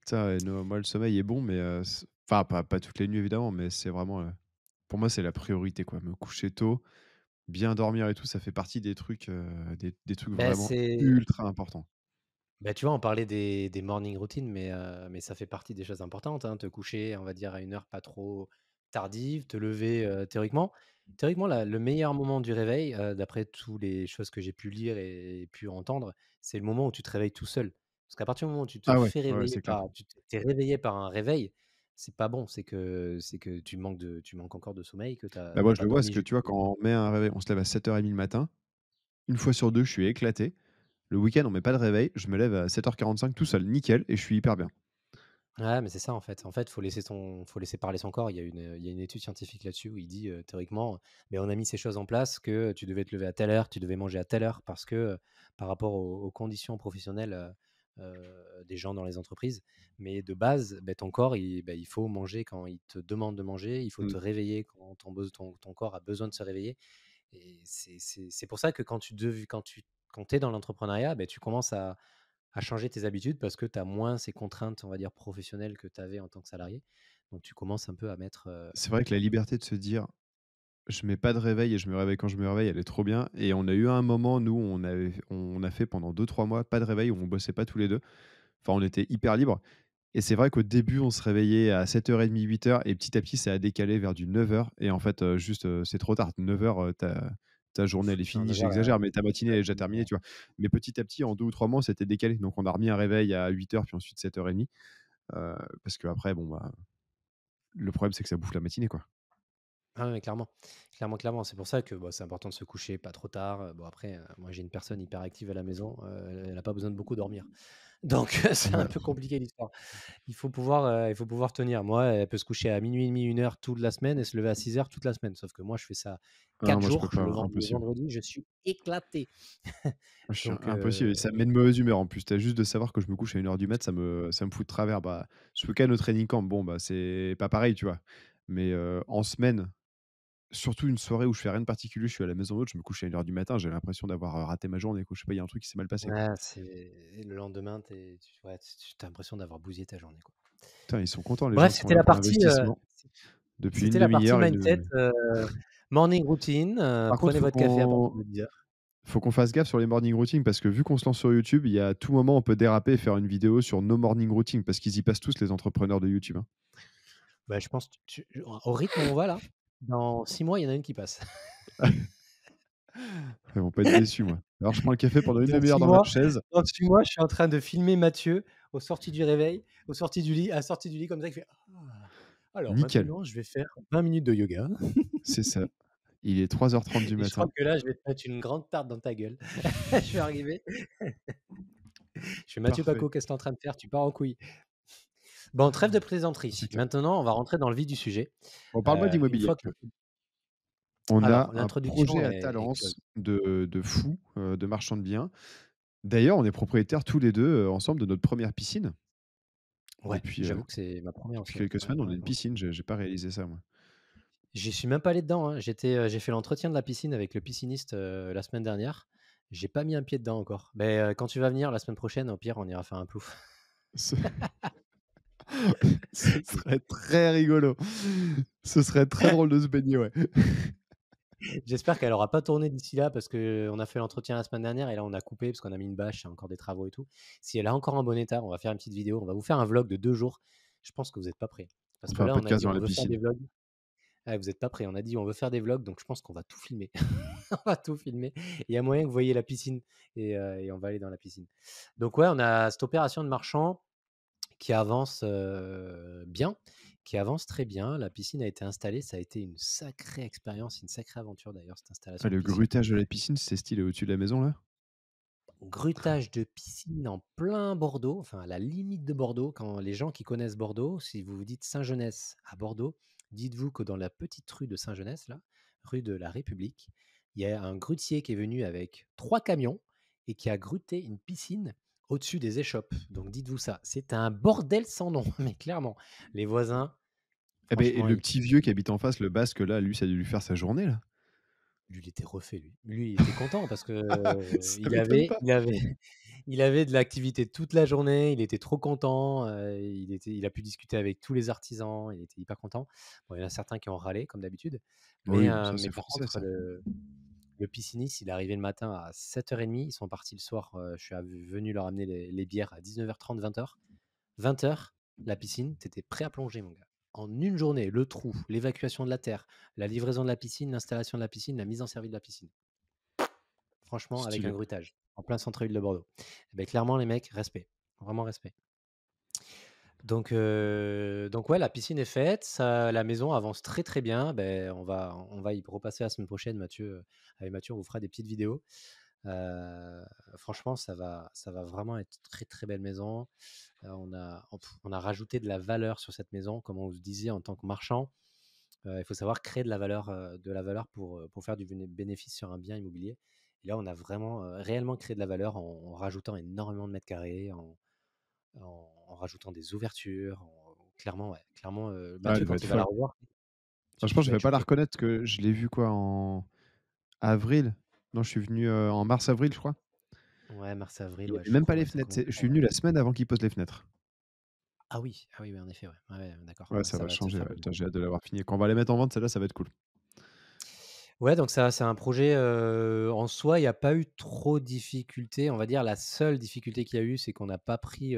Ça, ouais, no moi le sommeil est bon, mais enfin pas toutes les nuits évidemment, mais c'est vraiment, pour moi c'est la priorité quoi. Me coucher tôt, bien dormir et tout, ça fait partie des trucs, des trucs Ben, vraiment c'est ultra importants. Bah, tu vois, on parlait des morning routines, mais ça fait partie des choses importantes, hein. Te coucher, on va dire, à une heure pas trop tardive, te lever, théoriquement, le meilleur moment du réveil, d'après toutes les choses que j'ai pu lire et pu entendre, c'est le moment où tu te réveilles tout seul. Parce qu'à partir du moment où tu te Ah ouais, fais ouais, réveiller c'est clair. par tu t'es réveillé par un réveil, c'est pas bon. C'est que tu manques encore de sommeil, que tu Bah, as moi je pas le vois parce dormi que tu vois jusqu'au quand on met un réveil on se lève à 7h30 le matin, une fois sur 2 je suis éclaté. Le week-end on met pas de réveil, je me lève à 7h45 tout seul, nickel et je suis hyper bien. Ouais, mais c'est ça en fait. En fait, faut laisser parler son corps. Il y a une étude scientifique là-dessus où il dit théoriquement, mais on a mis ces choses en place que tu devais te lever à telle heure, tu devais manger à telle heure parce que par rapport aux conditions professionnelles des gens dans les entreprises. Mais de base, ben, ton corps, il faut manger quand il te demande de manger, il faut Mmh. te réveiller quand ton corps a besoin de se réveiller. Et c'est pour ça que quand tu es dans l'entrepreneuriat, ben, tu commences à changer tes habitudes parce que tu as moins ces contraintes, on va dire, professionnelles que tu avais en tant que salarié. Donc tu commences un peu à mettre. C'est vrai que la liberté de se dire: «Je mets pas de réveil et je me réveille quand je me réveille», elle est trop bien et on a eu un moment, nous, on a fait pendant 2 3 mois pas de réveil où on bossait pas tous les 2. Enfin, on était hyper libres et c'est vrai qu'au début, on se réveillait à 7h30, 8h et petit à petit, ça a décalé vers du 9h et en fait, juste, c'est trop tard. 9h, ta journée, elle est Non, finie. 9 heures, la J'exagère, mais ta matinée, elle est déjà journée, terminée, tu vois? Mais petit à petit, en 2 ou 3 mois, c'était décalé. Donc on a remis un réveil à 8h puis ensuite 7h30, parce qu'après, bon, bah, le problème, c'est que ça bouffe la matinée, quoi. ah ouais, clairement. Clairement, clairement. C'est pour ça que c'est important de se coucher pas trop tard. Bon, après, moi, j'ai une personne hyper active à la maison. Elle n'a pas besoin de beaucoup dormir. Donc, c'est un Ouais. peu compliqué l'histoire. Il faut pouvoir tenir. Moi, elle peut se coucher à minuit et demi, 1 heure toute la semaine et se lever à 6 heures toute la semaine. Sauf que moi, je fais ça Ah non, 4 moi, je peux jours. pas, Le impossible. vendredi, je suis éclaté. Moi, je suis Donc, impossible et ça me met de mauvaise humeur en plus. Tu juste de savoir que je me couche à 1h du mat, ça me fout de travers. Bah, ce week-end au training camp, bon, bah, c'est pas pareil, tu vois? Mais, en semaine, surtout une soirée où je fais rien de particulier, je suis à la maison d'hôte, je me couche à 1h du matin, j'ai l'impression d'avoir, raté ma journée, quoi. Je sais pas, il y a un truc qui s'est mal passé, quoi. ouais, le lendemain, tu as l'impression d'avoir bousillé ta journée, quoi. Putain, ils sont contents les gens Bref, qui sont là pour l'investissement. Depuis une c'était la demi partie heure, ils mindset, nous morning routine, par contre, prenez votre café à partir de 10 heures. faut qu'on fasse gaffe sur les morning routines parce que vu qu'on se lance sur YouTube, il y a à tout moment, on peut déraper et faire une vidéo sur nos morning routines parce qu'ils y passent tous les entrepreneurs de YouTube, hein. Bah, je pense au rythme où on va là, dans 6 mois, il y en a une qui passe. Ils vont pas être déçus, moi. Alors je prends le café pendant une Dans demi heure 6 dans ma mois chaise. dans 6 mois, je suis en train de filmer Mathieu aux sorties du réveil, aux sorties du lit, à la sortie du lit comme ça, il fait: «Ah, alors Nickel, maintenant je vais faire 20 minutes de yoga». c'est ça. Il est 3h30 du Et je crois matin. que là, je vais te mettre une grande tarte dans ta gueule. Je vais arriver, je fais: «Mathieu Parfait. Paco, qu'est-ce que tu es en train de faire? Tu pars en couille». Bon, trêve de C'est plaisanterie. clair. Maintenant, on va rentrer dans le vif du sujet. Bon, parle-moi Une d'immobilier fois un que peu. On a Alors, un l'introduction projet à est Talence close. de fou, de marchand de biens. D'ailleurs, on est propriétaires tous les 2 ensemble de notre première piscine. Ouais, Depuis, j'avoue que c'est ma première depuis aussi, ouais. quelques Ouais, semaines, on a ouais, une donc piscine. J'ai pas réalisé ça, moi. j'y suis même pas allé dedans, hein. J'ai fait l'entretien de la piscine avec le pisciniste, la semaine dernière. J'ai pas mis un pied dedans encore. Mais, quand tu vas venir la semaine prochaine, au pire, on ira faire un plouf. Ce ce serait très rigolo. Ce serait très drôle de se baigner, ouais. J'espère qu'elle aura pas tourné d'ici là parce qu'on a fait l'entretien la semaine dernière et là, on a coupé parce qu'on a mis une bâche, il y a encore des travaux et tout. Si elle est encore en bon état, on va faire une petite vidéo, on va vous faire un vlog de 2 jours. Je pense que vous êtes pas prêts. Parce On que fait un là, on a podcast dit: dans «On la veut faire des piscine. vlogs». Ah, vous êtes pas prêts. On a dit: «On veut faire des vlogs», donc je pense qu'on va tout filmer. On va tout filmer. Il y a moyen que vous voyez la piscine et on va aller dans la piscine. Donc ouais, on a cette opération de marchand qui avance, bien, qui avance très bien. La piscine a été installée, ça a été une sacrée expérience, une sacrée aventure d'ailleurs, cette Ah, installation de le piscine. grutage de la piscine, c'est stylé au-dessus de la maison, là? Grutage de piscine en plein Bordeaux, enfin à la limite de Bordeaux. Quand les gens qui connaissent Bordeaux, si vous vous dites Saint-Genès à Bordeaux, dites-vous que dans la petite rue de Saint-Genès, là, rue de la République, il y a un grutier qui est venu avec 3 camions et qui a gruté une piscine au-dessus des échoppes. Donc dites-vous ça, c'est un bordel sans nom, mais clairement. Les voisins, Eh beh, franchement, le petit vieux qui habite en face, le basque, là, lui, ça a dû lui faire sa journée, là. lui, il était refait, lui. Lui, il était content parce que, Ça il m'étonne avait pas. il avait il avait de l'activité toute la journée, il était trop content, il a pu discuter avec tous les artisans, il était hyper content. Bon, il y en a certains qui ont râlé comme d'habitude, mais Oui, bon, ça, mais c'est par français, contre ça. le pisciniste, il est arrivé le matin à 7h30, ils sont partis le soir, je suis venu leur amener les bières à 19h30, 20h. 20h, la piscine, tu étais prêt à plonger, mon gars. En une journée, le trou, l'évacuation de la terre, la livraison de la piscine, l'installation de la piscine, la mise en service de la piscine. Franchement, avec un Stylé. grutage, en plein centre-ville de Bordeaux. Eh beh, clairement, les mecs, respect, vraiment respect. Donc ouais, la piscine est faite, ça la maison avance très, très bien. Beh, on va y repasser la semaine prochaine, Mathieu, avec Mathieu, on vous fera des petites vidéos. Heu, Franchement, ça va vraiment être très, très belle maison. On a rajouté de la valeur sur cette maison, comme on se disait en tant que marchand. Il faut savoir créer de la valeur pour faire du bénéfice sur un bien immobilier. Et là, on a vraiment, réellement créé de la valeur en rajoutant énormément de mètres carrés, en rajoutant des ouvertures, clairement, ouais, clairement, Ah, elle Mathieu, va quand être tu vas la folle. revoir, tu Franchement, tu je vas vais être pas la choqué. reconnaître que je l'ai vue quoi en avril? Non, je suis venu, en mars-avril, je crois. Ouais, mars-avril, Il y ouais, avait je même pas crois, les ouais, ça fenêtres. commence. Je suis venu la semaine avant qu'ils posent les fenêtres. Ah oui, ah oui, oui, en effet, ouais. Ouais, ouais, d'accord. Ouais, Ouais, ça ça va va te changer, faire ouais. plaisir. Putain, j'ai hâte de l'avoir fini. Quand on va les mettre en vente, celle-là, ça va être cool. Ouais, donc ça, c'est un projet, en soi, il y a pas eu trop de difficultés. On va dire la seule difficulté qu'il y a eu, c'est qu'on n'a pas pris,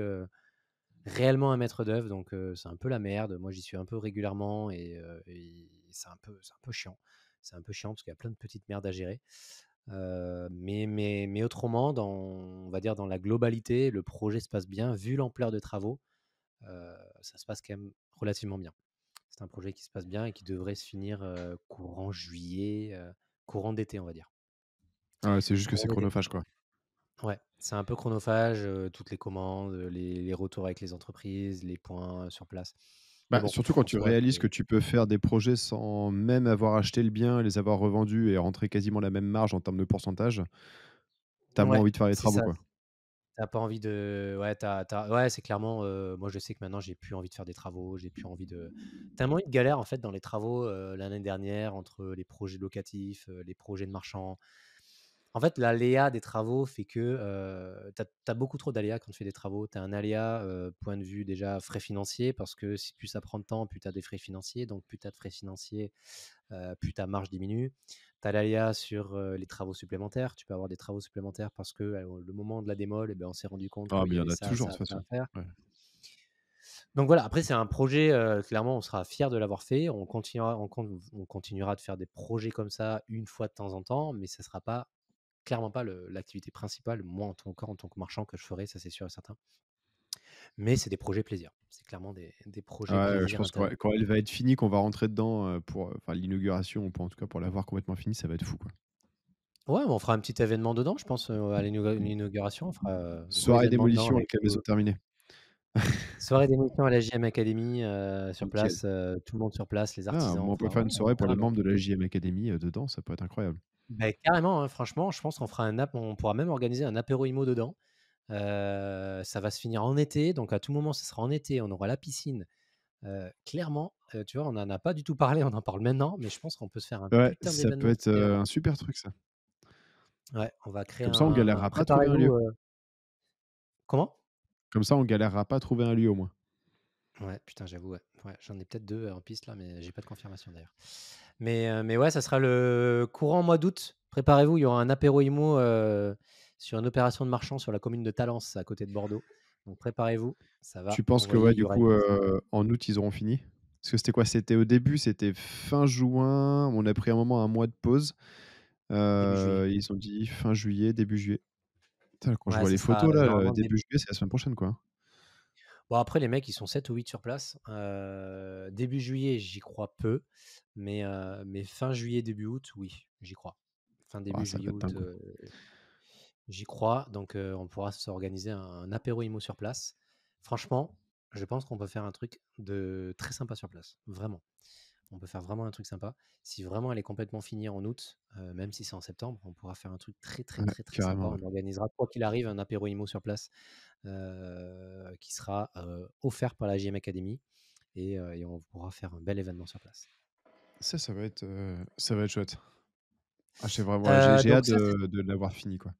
réellement un maître d'œuvre, donc c'est un peu la merde. Moi, j'y suis un peu régulièrement et c'est un peu chiant. C'est un peu chiant parce qu'il y a plein de petites merdes à gérer. Mais autrement, on va dire dans la globalité, le projet se passe bien. Vu l'ampleur des travaux, ça se passe quand même relativement bien. C'est un projet qui se passe bien et qui devrait se finir, courant juillet, courant d'été, on va dire. Ouais, c'est juste que Courant c'est d'été chronophage, prochain. quoi. Ouais, c'est un peu chronophage, toutes les commandes, les retours avec les entreprises, les points, sur place. Mais Bah, bon, surtout quand en tu soi, réalises c'est que tu peux faire des projets sans même avoir acheté le bien, les avoir revendus et rentrer quasiment la même marge en termes de pourcentage, tu as moins ouais, envie de faire les c'est travaux, ça. quoi. Tu pas envie de ouais, ouais, c'est clairement, moi, je sais que maintenant, j'ai plus envie de faire des travaux, j'ai plus envie de tellement eu de galères, en fait, dans les travaux, l'année dernière entre les projets locatifs, les projets de marchands. En fait, l'aléa des travaux fait que, tu as beaucoup trop d'aléas quand tu fais des travaux. Tu as un aléa, point de vue déjà frais financiers parce que si plus ça prend de temps, plus tu as des frais financiers, donc plus tu as de frais financiers, plus ta marge diminue. Tu as l'aléa sur, les travaux supplémentaires. Tu peux avoir des travaux supplémentaires parce que, le moment de la démol et ben, on s'est rendu compte Ah, qu'il mais y il y en avait a ça, toujours, ça, de toute ça à façon. faire. Ouais. Donc voilà, après c'est un projet, clairement on sera fiers de l'avoir fait. On continuera de faire des projets comme ça une fois de temps en temps, mais ça sera pas clairement pas l'activité principale, moi en tant que marchand que je ferai, ça c'est sûr et certain. Mais c'est des projets plaisir. C'est clairement des projets Ouais, je plaisir pense que intéressants. quand elle va être finie, qu'on va rentrer dedans, pour, enfin l'inauguration ou pour en tout cas pour l'avoir complètement finie, ça va être fou, quoi. Ouais, on fera un petit événement dedans, je pense, à l'inauguration. On fera, gros Soirée événement dedans démolition avec, avec la maison terminée. Soirée d'émotion à la JM Academy, sur Nickel. place, tout le monde sur place, les Ah, artisans, moi, on peut enfin faire ouais, une soirée pour les carrément. membres de la JM Academy, dedans, ça peut être incroyable. Beh, carrément, hein, franchement, je pense qu'on fera un ap on pourra même organiser un apéro IMO dedans. Ça va se finir en été, donc à tout moment, ce sera en été, on aura la piscine. Clairement, tu vois, on en a pas du tout parlé, on en parle maintenant, mais je pense qu'on peut se faire un Ouais, putain ça peut d'événement être, cet été, un super truc ça. ouais, on va créer Comme ça, on galérera pas à trouver un lieu. préparez-vous, comment? Comme ça, on galérera pas à trouver un lieu, au moins. Ouais, putain, j'avoue, ouais. Ouais, j'en ai peut-être 2 en piste là, mais j'ai pas de confirmation d'ailleurs. Mais ouais, ça sera le courant mois d'août. Préparez-vous, il y aura un apéro IMO, sur une opération de marchand sur la commune de Talence, à côté de Bordeaux. Donc préparez-vous, ça Tu va penses que, envoyer ouais, du du rêve. coup, en août, ils auront fini? Parce que c'était quoi? C'était au début, c'était fin juin, on a pris un moment, un mois de pause. Début juillet. Ils ont dit fin juillet, début juillet. Putain, quand je Ouais, vois ça les sera, photos là, normalement début juillet, c'est la semaine prochaine, quoi, hein. bon après les mecs, ils sont 7 ou 8 sur place. Début juillet, j'y crois peu, mais fin juillet, début août, oui, j'y crois. Fin Ouah, début ça juillet, va être août, dingue, quoi. j'y crois, donc on pourra s'organiser un apéro IMO sur place. Franchement, je pense qu'on peut faire un truc de très sympa sur place, vraiment. On peut faire vraiment un truc sympa. Si vraiment elle est complètement finie en août, même si c'est en septembre, on pourra faire un truc très, très, Ouais, très, très sympa. carrément, ouais. On organisera, quoi qu'il arrive, un apéro IMO sur place, qui sera, offert par la JM Academy et on pourra faire un bel événement sur place. Ça va être chouette. Ah, je sais vraiment, ouais, j'ai Donc hâte ça, c'est de l'avoir fini, quoi.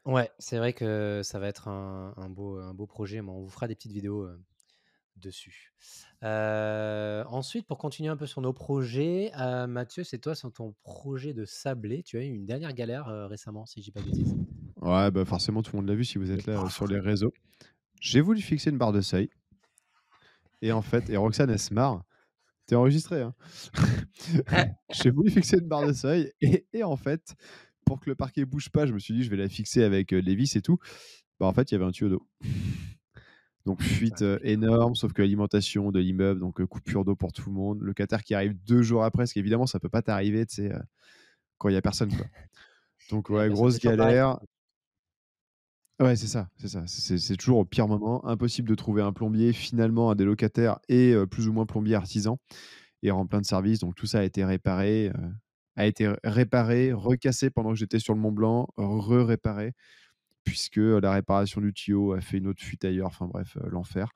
ouais, c'est vrai que ça va être un beau projet, mais on vous fera des petites vidéos, dessus. Ensuite, pour continuer un peu sur nos projets, Mathieu, c'est toi sur ton projet de sablé, tu as eu une dernière galère, récemment, si je dis pas de bêtises? Ouais, bah, forcément, tout le monde l'a vu si vous êtes là, sur les réseaux. J'ai voulu fixer une barre de seuil et en fait, Roxane, elle se marre. Tu enregistré, hein? J'ai voulu fixer une barre de seuil et en fait, pour que le parquet bouge pas, je me suis dit: «Je vais la fixer avec, les vis et tout». Bah, en fait, il y avait un tuyau d'eau. Donc fuite, Putain, mais énorme, sauf que alimentation de l'immeuble, donc coupure d'eau pour tout le monde. Le locataire qui arrive 2 jours après, parce qu'évidemment ça peut pas t'arriver, tu sais, quand il y a personne, quoi. Donc ouais, ouais, bah, ça grosse fait toujours pareil. galère. Ouais, c'est ça, c'est ça. C'est toujours au pire moment. Impossible de trouver un plombier, finalement, un des locataires et plus ou moins plombier artisan et en plein de service. Donc tout ça a été réparé, recassé pendant que j'étais sur le Mont Blanc, réparé puisque la réparation du tuyau a fait une autre fuite ailleurs. Enfin bref, l'enfer.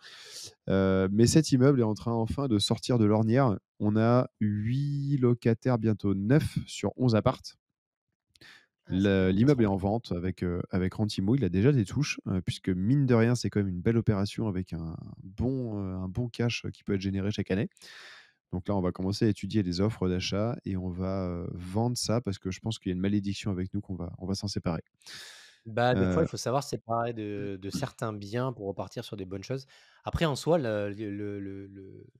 Mais cet immeuble est en train enfin de sortir de l'ornière. On a 8 locataires, bientôt 9 sur 11 appartes. Ah, c'est bien, ça se L'immeuble est remplit. en vente avec Rentimo. Il a déjà des touches, puisque mine de rien, c'est quand même une belle opération avec un bon cash qui peut être généré chaque année. Donc là, on va commencer à étudier les offres d'achat et on va, vendre ça parce que je pense qu'il y a une malédiction avec nous qu'on va s'en séparer. Bah, des fois, Heu, il faut savoir se séparer de certains biens pour repartir sur des bonnes choses. Après, en soi,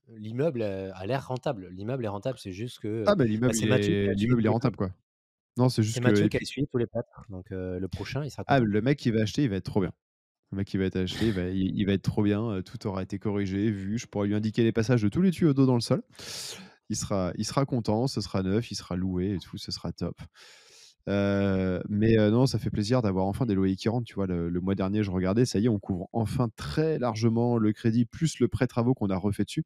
l'immeuble, a l'air rentable. L'immeuble est rentable, c'est juste que, ah bah, bah, l'immeuble il est l'immeuble il est rentable, quoi. Non, c'est c'est juste que Mathieu et qui a puis essuyé tous les plâtres, donc le prochain, il sera ah, content. le mec qui va acheter, il va être trop bien. Le mec qui va être acheté, il va être trop bien, tout aura été corrigé, vu. Je pourrais lui indiquer les passages de tous les tuyaux d'eau dans le sol. Il sera content, ce sera neuf, il sera loué et tout, ce sera top. Mais non, ça fait plaisir d'avoir enfin des loyers qui rentrent, tu vois? Le mois dernier, je regardais, ça y est, on couvre enfin très largement le crédit, plus le prêt travaux qu'on a refait dessus.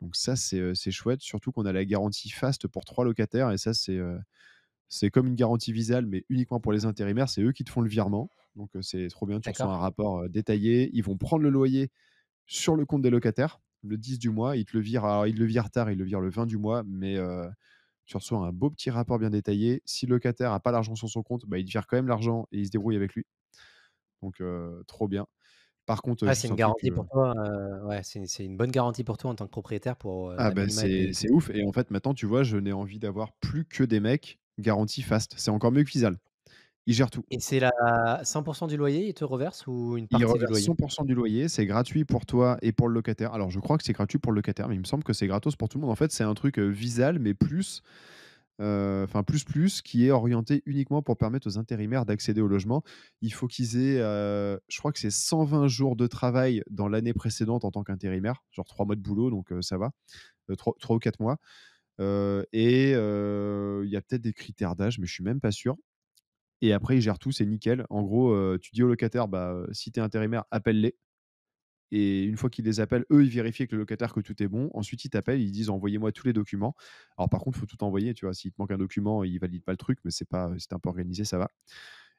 Donc ça, c'est chouette, surtout qu'on a la garantie Fast pour 3 locataires et ça, c'est comme une garantie Visal, mais uniquement pour les intérimaires. C'est eux qui te font le virement. Donc, c'est trop bien. Tu reçois un D'accord? rapport détaillé. Ils vont prendre le loyer sur le compte des locataires le 10 du mois. Ils te le virent. Alors, ils le virent tard, ils le virent le 20 du mois, mais tu reçois un beau petit rapport bien détaillé. Si le locataire n'a pas l'argent sur son compte, bah, il te vire quand même l'argent et il se débrouille avec lui. Donc, trop bien. Par contre, Ah, c'est juste une un truc. garantie pour toi, ouais, c'est une bonne garantie pour toi en tant que propriétaire pour, Ah à bah, minima être payé. c'est ouf. Et en fait, maintenant, tu vois, je n'ai envie d'avoir plus que des mecs garantie Fast. C'est encore mieux que Visal. Ils gèrent tout. Et c'est la 100 du loyer, ils te reversent ou une Il partie du reverse loyer? 100 du loyer, c'est gratuit pour toi et pour le locataire. Alors, je crois que c'est gratuit pour le locataire, mais il me semble que c'est gratos pour tout le monde. En fait, c'est un truc, Visal, mais plus, enfin plus, qui est orienté uniquement pour permettre aux intérimaires d'accéder au logement. Il faut qu'ils aient, je crois que c'est 120 jours de travail dans l'année précédente en tant qu'intérimaire, genre 3 mois de boulot, donc ça va, 3 ou 4 mois, et il y a peut-être des critères d'âge, mais je suis même pas sûr. Et après, ils gèrent tout, c'est nickel. En gros, tu dis au locataire: «Bah, si tu es intérimaire, appelle-les». et une fois qu'ils les appellent, eux, ils vérifient avec le locataire que tout est bon. Ensuite, ils t'appellent, ils disent: «Envoyez-moi tous les documents». Alors par contre, il faut tout envoyer, tu vois? S'il te manque un document, ils valident pas le truc, mais c'est un peu organisé, ça va.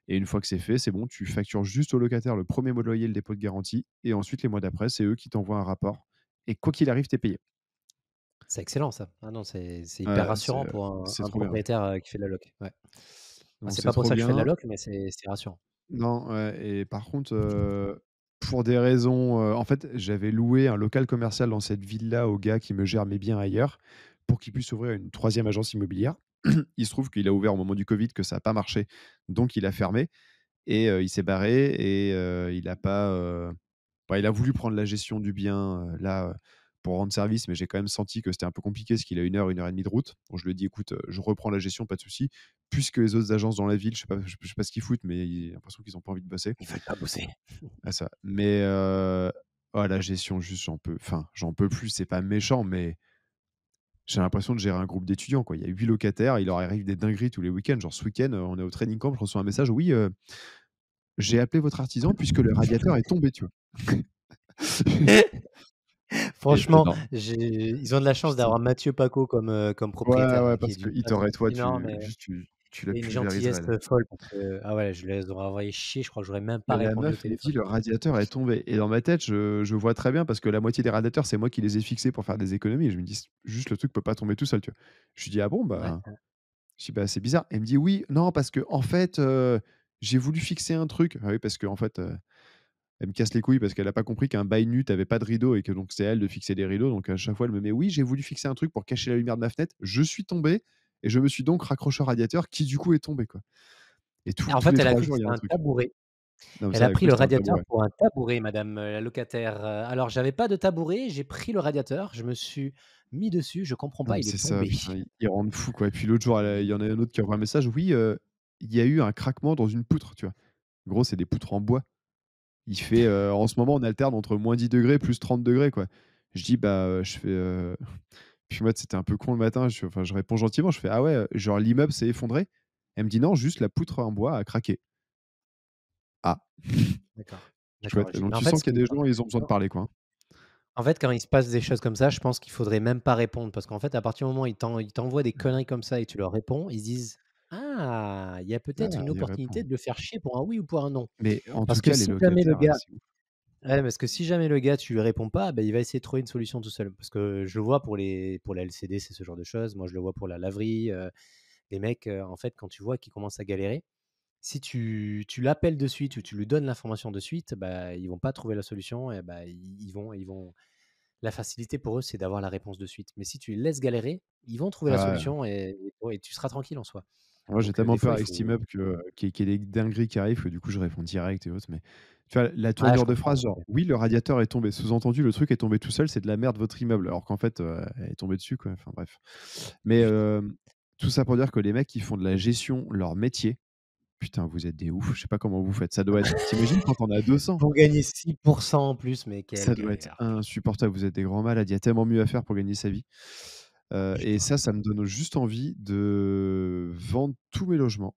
Et une fois que c'est fait, c'est bon, tu factures juste au locataire le premier mois de loyer, le dépôt de garantie et ensuite les mois d'après, c'est eux qui t'envoient un rapport et quoi qu'il arrive, tu es payé. C'est excellent ça. Ah non, c'est hyper Ouais, rassurant pour c'est un trop bien. propriétaire, qui fait de la loc. Ouais. Moi, Donc c'est c'est pas pour trop ça que je fais de la bien. loc, mais c'est rassurant. Non, ouais et par contre, pour des raisons, en fait, j'avais loué un local commercial dans cette ville-là au gars qui me gère mes biens ailleurs, pour qu'il puisse ouvrir une troisième agence immobilière. Il se trouve qu'il a ouvert au moment du covid, que ça a pas marché, donc il a fermé et il s'est barré et il a pas, bah, il a voulu prendre la gestion du bien, là, pour rendre service, mais j'ai quand même senti que c'était un peu compliqué parce qu'il a 1 heure et demie de route. Donc je lui ai dit: «Écoute, je reprends la gestion, pas de souci». Puisque les autres agences dans la ville, je sais pas ce qu'ils foutent, mais j'ai l'impression qu'ils ont pas envie de bosser. Ils veulent pas bosser. Ah ça, mais la gestion juste j'en peux plus, c'est pas méchant, mais j'ai l'impression de gérer un groupe d'étudiants, quoi. Il y a 8 locataires, il leur arrive des dingueries tous les week-ends. Genre ce week-end, on est au training camp, je reçois un message: «Oui, j'ai appelé votre artisan puisque le radiateur est tombé», tu vois? Et Franchement, non, ils ont de la chance putain. d'avoir Mathieu Paco comme Ouais, propriétaire, ouais, qui est parce d'une qu'il classe t'aurait toi, énorme et tu la une pulvériserais gentillesse, là. folle parce que ah ouais, je les aurais envoyés chier, je crois que j'aurais même pas Mais la répondu au meuf me dit: téléphone. «Le radiateur est tombé» et dans ma tête, je vois très bien parce que la moitié des radiateurs, c'est moi qui les ai fixés pour faire des économies et je me dis: «Juste le truc peut pas tomber tout seul», tu vois? Je lui dis: «Ah bon? Ouais, Bah». Je dis: «Bah, c'est bizarre». Elle me dit: «Oui, non, parce que en fait, j'ai voulu fixer un truc». Ah oui, parce qu'en fait, elle me casse les couilles parce qu'elle a pas compris qu'un bail nu, tu avais pas de rideau et que donc c'est à elle de fixer les rideaux. Donc à chaque fois, elle me met: «Oui, j'ai voulu fixer un truc pour cacher la lumière de ma fenêtre. Je suis tombé et je me suis donc raccroché au radiateur qui du coup est tombé, quoi». Et et en tous fait, les elle a 3 cru que jours, il y a c'était un un truc. tabouret. Non, mais Elle ça, a elle a pris cru que le c'était un radiateur tabouret. pour un tabouret, madame, la locataire, alors j'avais pas de tabouret, j'ai pris le radiateur, je me suis mis dessus, je comprends Non, pas, mais il c'est est ça, tombé. putain, ils rendent fou, quoi. Et puis l'autre jour, il y en a un autre qui envoie un message: «Oui, il y a eu un craquement dans une poutre», tu vois? En gros, c'est des poutres en bois. Il fait, en ce moment, on alterne entre -10 degrés, +30 degrés, quoi. Je dis: «Bah», je fais, puis moi, c'était un peu con le matin, je réponds gentiment, je fais: «Ah ouais, genre l'immeuble s'est effondré?» Elle me dit: «Non, juste la poutre en bois a craqué». Ah, D'accord, d'accord, chouette. j'ai Donc mais en tu fait, sens ce qu'il y qui a des gens, ils ont besoin de parler, quoi, hein. en fait, quand il se passe des choses comme ça, je pense qu'il faudrait même pas répondre parce qu'en fait, à partir du moment où ils t'envoient des conneries comme ça et tu leur réponds, ils se disent: «Ah, il y a peut-être Ah, une il opportunité répond. de le faire chier pour un oui ou pour un non». Mais en tout Parce que cas, les si jamais le locataires, gars c'est ouf. ouais, parce que si jamais le gars, tu lui réponds pas, bah, il va essayer de trouver une solution tout seul. Parce que je le vois pour la LCD, c'est ce genre de choses. Moi, je le vois pour la laverie, les mecs, en fait, quand tu vois qu'ils commencent à galérer, si tu l'appelles de suite ou tu lui donnes l'information de suite, bah, ils vont pas trouver la solution et bah, ils vont la facilité pour eux, c'est d'avoir la réponse de suite. Mais si tu les laisses galérer, ils vont trouver la Ah ouais. solution et tu seras tranquille en soi. Moi, j'ai Donc, tellement des fois, peur il avec cet faut immeuble qu'il y ait des dingueries qui arrivent que du coup, je réponds direct et autres. Mais tu vois, la ouais, je tournure de comprends. phrase, genre: «Oui, le radiateur est tombé». Sous-entendu, le truc est tombé tout seul, c'est de la merde votre immeuble. Alors qu'en fait, elle est tombée dessus, quoi. Enfin bref. Mais tout ça pour dire que les mecs qui font de la gestion, leur métier, putain, vous êtes des oufs. Je sais pas comment vous faites. Ça doit être tu quand on est à 200? Pour gagner 6% en plus, mais quelle Ça doit être galère. insupportable. Vous êtes des grands malades. Il y a tellement mieux à faire pour gagner sa vie. Et Putain. ça me donne juste envie de vendre tous mes logements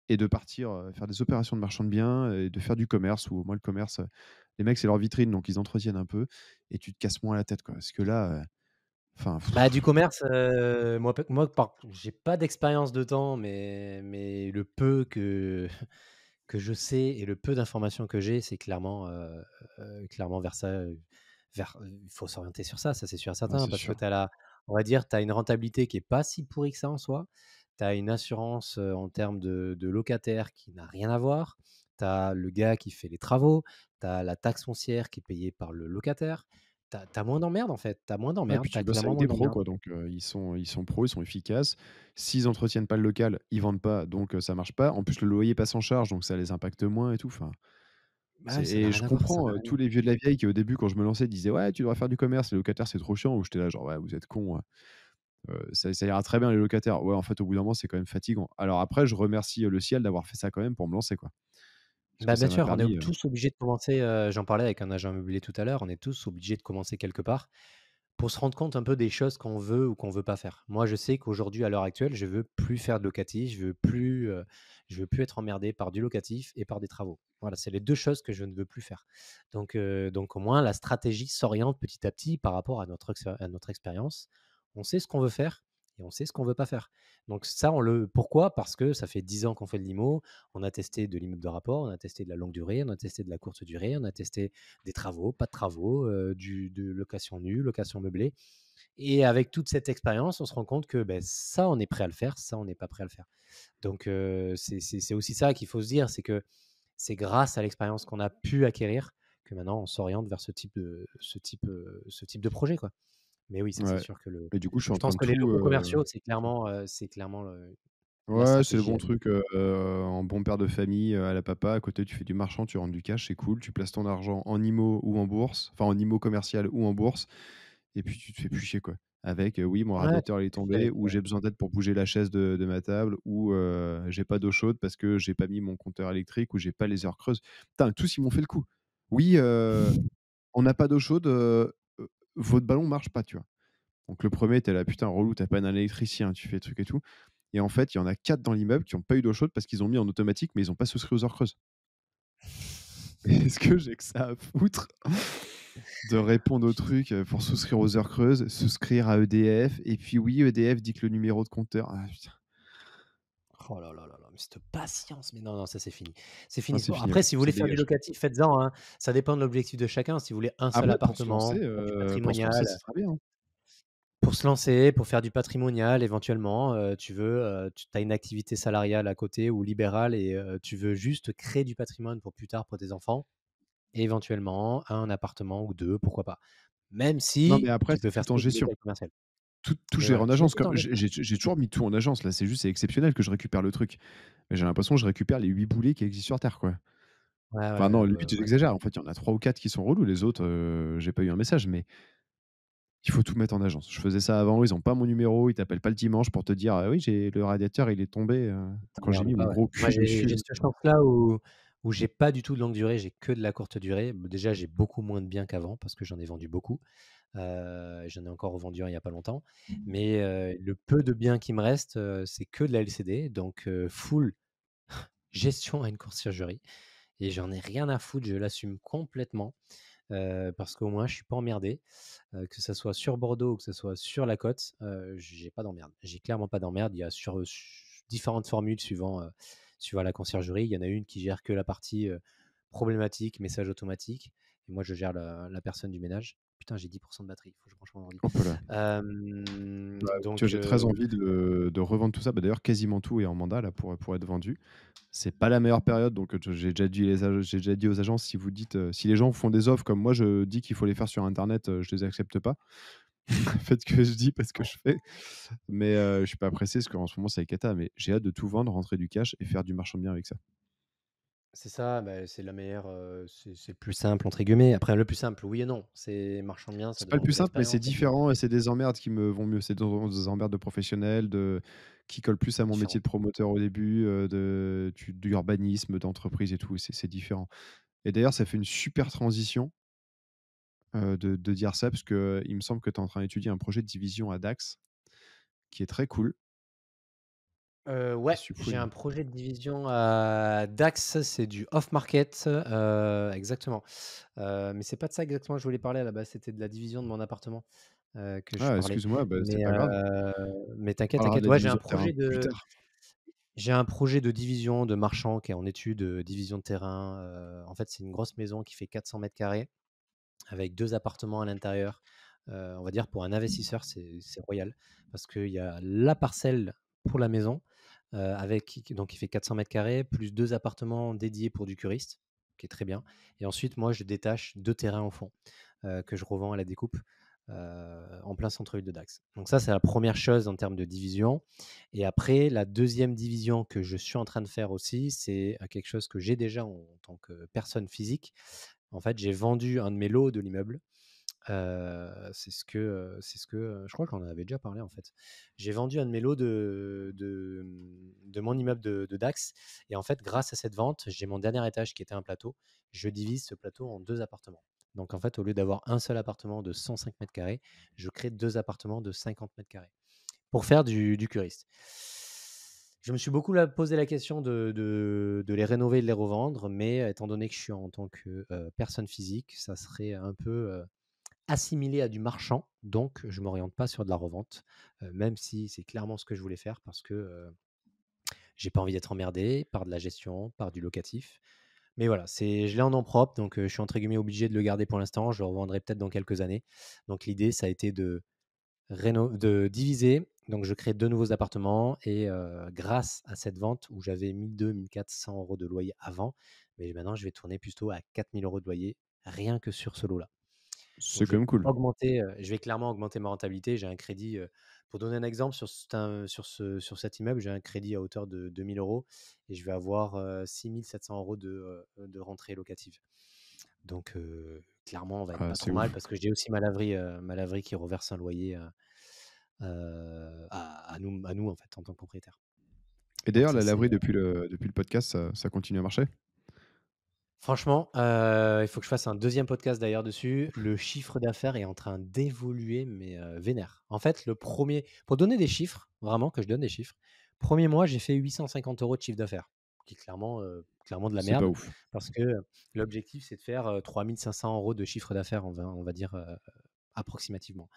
et de partir, faire des opérations de marchand de biens et de faire du commerce où moi le commerce, les mecs, c'est leur vitrine, donc ils entretiennent un peu et tu te casses moins la tête, quoi. Parce que là, enfin, Bah, du commerce, moi par j'ai pas d'expérience dedans, mais le peu que je sais et le peu d'informations que j'ai, c'est clairement vers ça, il faut s'orienter sur ça, ça c'est sûr et ouais, certain. c'est Parce que sûr. on va dire, tu as une rentabilité qui est pas si pourrie que ça en soi. Tu as une assurance, en termes de locataire qui n'a rien à voir. Tu as le gars qui fait les travaux, tu as la taxe foncière qui est payée par le locataire. Tu as moins d'emmerdes en fait, tu as moins Ouais, d'emmerdes, puis tu tu as bosses clairement avec moins des pros, d'emmerdes. quoi, donc ils sont pros, ils sont efficaces. S'ils entretiennent pas le local, ils vendent pas, donc ça marche pas. En plus, le loyer passe en charge, donc ça les impacte moins et tout, enfin. Bah, ouais, ça n'a Et je rien à voir, ça comprends, n'a rien à tous voir. les vieux de la vieille qui, au début, quand je me lançais, disaient: «Ouais, tu devrais faire du commerce, les locataires, c'est trop chiant». Où j'étais là, genre: «Ouais, vous êtes cons, ça ira très bien les locataires». Ouais, en fait, au bout d'un moment, c'est quand même fatigant. Alors après, je remercie, le ciel d'avoir fait ça quand même pour me lancer, quoi. Parce que Bah, bien ça m'a sûr, on est permis, tous obligés de commencer, j'en parlais avec un agent immobilier tout à l'heure, on est tous obligés de commencer quelque part pour se rendre compte un peu des choses qu'on veut ou qu'on veut pas faire. Moi, je sais qu'aujourd'hui, à l'heure actuelle, je veux plus faire de locatif, je veux plus être emmerdé par du locatif et par des travaux. Voilà, c'est les 2 choses que je ne veux plus faire. Donc au moins la stratégie s'oriente petit à petit par rapport à notre expérience. On sait ce qu'on veut faire et on sait ce qu'on veut pas faire. Donc ça, pourquoi? Parce que ça fait 10 ans qu'on fait de l'IMO, on a testé de l'immeuble de rapport, on a testé de la longue durée, on a testé de la courte durée, on a testé des travaux, pas de travaux, de location nue, location meublée. Et avec toute cette expérience, on se rend compte que ben, ça, on est prêt à le faire, ça, on n'est pas prêt à le faire. Donc, c'est aussi ça qu'il faut se dire, c'est que c'est grâce à l'expérience qu'on a pu acquérir que maintenant on s'oriente vers ce type de projet, quoi. Mais oui, ça c'est Ouais. sûr que Et du coup, je suis je en train pense de que les tout, locaux commerciaux, c'est clairement la ouais, c'est le stratégie bon à truc, en bon père de famille, à la papa. À côté, tu fais du marchand, tu rentres du cash, c'est cool. Tu places ton argent en IMO ou en bourse, enfin en IMO commercial ou en bourse, et puis tu te fais plus chier, quoi. Avec, oui, mon ouais, radiateur il est tout à fait tombé, avec, ou j'ai besoin d'aide pour bouger la chaise de ma table, ou j'ai pas d'eau chaude parce que j'ai pas mis mon compteur électrique, ou j'ai pas les heures creuses. Putain, tous ils m'ont fait le coup. Oui, on n'a pas d'eau chaude, votre ballon marche pas, tu vois? Donc le premier, tu là: «Putain relou, tu pas un électricien, tu fais le truc et tout». Et en fait, il y en a 4 dans l'immeuble qui ont pas eu d'eau chaude parce qu'ils ont mis en automatique, mais ils ont pas souscrit aux heures creuses. Est-ce que j'ai que ça à foutre de répondre aux trucs, pour souscrire aux heures creuses, souscrire à EDF, et puis oui, EDF dit que le numéro de compteur, ah putain, Oh là là là là, mais cette patience! Mais non, non, ça c'est fini. C'est ah fini. c'est Bon, fini, après, ouais, si vous ça voulez faire du dégage. locatif, faites-en, hein. Ça dépend de l'objectif de chacun. Si vous voulez un seul Après appartement pour faire du c'est patrimonial, très bien, hein. pour se lancer, pour faire du patrimonial éventuellement, tu as une activité salariale à côté ou libérale et tu veux juste créer du patrimoine pour plus tard pour tes enfants, éventuellement un appartement ou 2, pourquoi pas. Même Non, mais si après, tu peux c'est faire tout ça en avec du gestion. local commercial. Tout Mais gère voilà, en mais agence, tout comme en gestion. j'ai toujours mis tout en agence, là, c'est juste, c'est exceptionnel que je récupère le truc. Mais j'ai l'impression que je récupère les 8 boulets qui existent sur terre, quoi. Ouais, Enfin non, ouais, ouais, 8, ouais. j'exagère. En fait, il y en a 3 ou 4 qui sont relous, les autres, j'ai pas eu un message, mais il faut tout mettre en agence. Je faisais ça avant, ils ont pas mon numéro, ils t'appellent pas le dimanche pour te dire: «Ah oui, j'ai le radiateur, il est tombé», quand j'ai T'emmerdes mis mon pas, ouais. gros Moi, cul j'ai dessus. cette chance-là où j'ai pas du tout de longue durée, j'ai que de la courte durée. Déjà, j'ai beaucoup moins de biens qu'avant parce que j'en ai vendu beaucoup. J'en ai encore revendu un il y a pas longtemps. Mais le peu de biens qui me restent, c'est que de la LCD, donc full gestion à une conciergerie et j'en ai rien à foutre, je l'assume complètement, parce qu'au moins je suis pas emmerdé, que ça soit sur Bordeaux ou que ça soit sur la côte, j'ai pas d'emmerde. J'ai clairement pas d'emmerde. Il y a différentes formules suivant la conciergerie. Il y en a une qui gère que la partie, problématique, message automatique et moi je gère la personne du ménage. Putain, j'ai 10 de batterie, il faut que je branche mon ordi. Hop là. Tu vois, Donc j'ai très envie de revendre tout ça. Bah, d'ailleurs, quasiment tout est en mandat là pour être vendu. C'est pas la meilleure période, donc j'ai déjà dit aux agences, si vous dites, si les gens vous font des offres comme moi je dis qu'il faut les faire sur internet, je les accepte pas. Faites ce que je dis, parce que je fais. Mais je suis pas pressé parce qu'en ce moment c'est cata, mais j'ai hâte de tout vendre, rentrer du cash et faire du marchand de biens avec ça. c'est ça, bah, c'est la meilleure, c'est «le plus simple» entre guillemets. Après le plus simple, oui et non. C'est marchand de biens, ça C'est pas le demande plus de simple, mais c'est l'expérience, ça demande différent, et c'est des emmerdes qui me vont mieux. C'est des emmerdes de professionnels, qui collent plus à mon différent. métier de promoteur au début, d'urbanisme, d'entreprise et tout. C'est différent. Et d'ailleurs, ça fait une super transition, de dire ça, parce que il me semble que tu es en train d'étudier un projet de division à Dax qui est très cool. Ouais, Qu'est-ce que tu j'ai fouilles? un projet de division à Dax, c'est du off market, exactement. Mais c'est pas de ça exactement que je voulais parler à la base, c'était de la division de mon appartement, que je Ah, parlais. excuse-moi, bah, c'est Mais pas grave. mais On t'inquiète, parlera de t'inquiète. la Ouais, division de terrain plus tard. j'ai un projet de division de marchand qui est en étude, division de terrain, en fait, c'est une grosse maison qui fait 400 carrés avec 2 appartements à l'intérieur. On va dire pour un investisseur, c'est royal parce qu'il y a la parcelle pour la maison, donc il fait 400 carrés plus 2 appartements dédiés pour du curiste, qui est très bien et ensuite moi je détache 2 terrains au fond, que je revends à la découpe, en plein centre-ville de Dax. Donc ça, c'est la première chose en termes de division et après la deuxième division que je suis en train de faire aussi, c'est, quelque chose que j'ai déjà en tant que personne physique. En fait, j'ai vendu un de mes lots de l'immeuble. Je crois que j'en avais déjà parlé en fait. J'ai vendu un de mes lots de mon immeuble de Dax et en fait, grâce à cette vente, j'ai mon dernier étage qui était un plateau. Je divise ce plateau en 2 appartements. Donc en fait, au lieu d'avoir un seul appartement de 105 mètres carrés, je crée 2 appartements de 50 mètres carrés pour faire du curiste. Je me suis beaucoup posé la question de les rénover et de les revendre, mais étant donné que je suis en tant que personne physique, ça serait un peu assimilé à du marchand, donc je ne m'oriente pas sur de la revente, même si c'est clairement ce que je voulais faire parce que j'ai pas envie d'être emmerdé par de la gestion, par du locatif. Mais voilà, je l'ai en nom propre, donc je suis entre guillemets obligé de le garder pour l'instant. Je le revendrai peut-être dans quelques années. Donc l'idée, ça a été de diviser. Donc je crée 2 nouveaux appartements et grâce à cette vente où j'avais 1 200-1 400 € de loyer avant, mais maintenant je vais tourner plutôt à 4 000 € de loyer rien que sur ce lot-là. Donc C'est quand même cool. je vais clairement augmenter ma rentabilité. J'ai un crédit, pour donner un exemple sur cet immeuble, j'ai un crédit à hauteur de 2 000 € et je vais avoir 6 700 € de rentrée locative. Donc clairement, on va être Ah, pas c'est trop mal ouf. parce que j'ai aussi ma laverie qui reverse un loyer, à nous, en fait, en tant que propriétaire. Et Donc d'ailleurs, ça, la c'est, laverie depuis le podcast, ça continue à marcher? franchement, il faut que je fasse un deuxième podcast d'ailleurs dessus. Le chiffre d'affaires est en train d'évoluer, mais vénère. En fait, pour donner des chiffres, vraiment que je donne des chiffres, premier mois, j'ai fait 850 € de chiffre d'affaires, qui est clairement de la C'est pas merde, ouf. parce que l'objectif, c'est de faire 3 500 € de chiffre d'affaires, on va dire approximativement.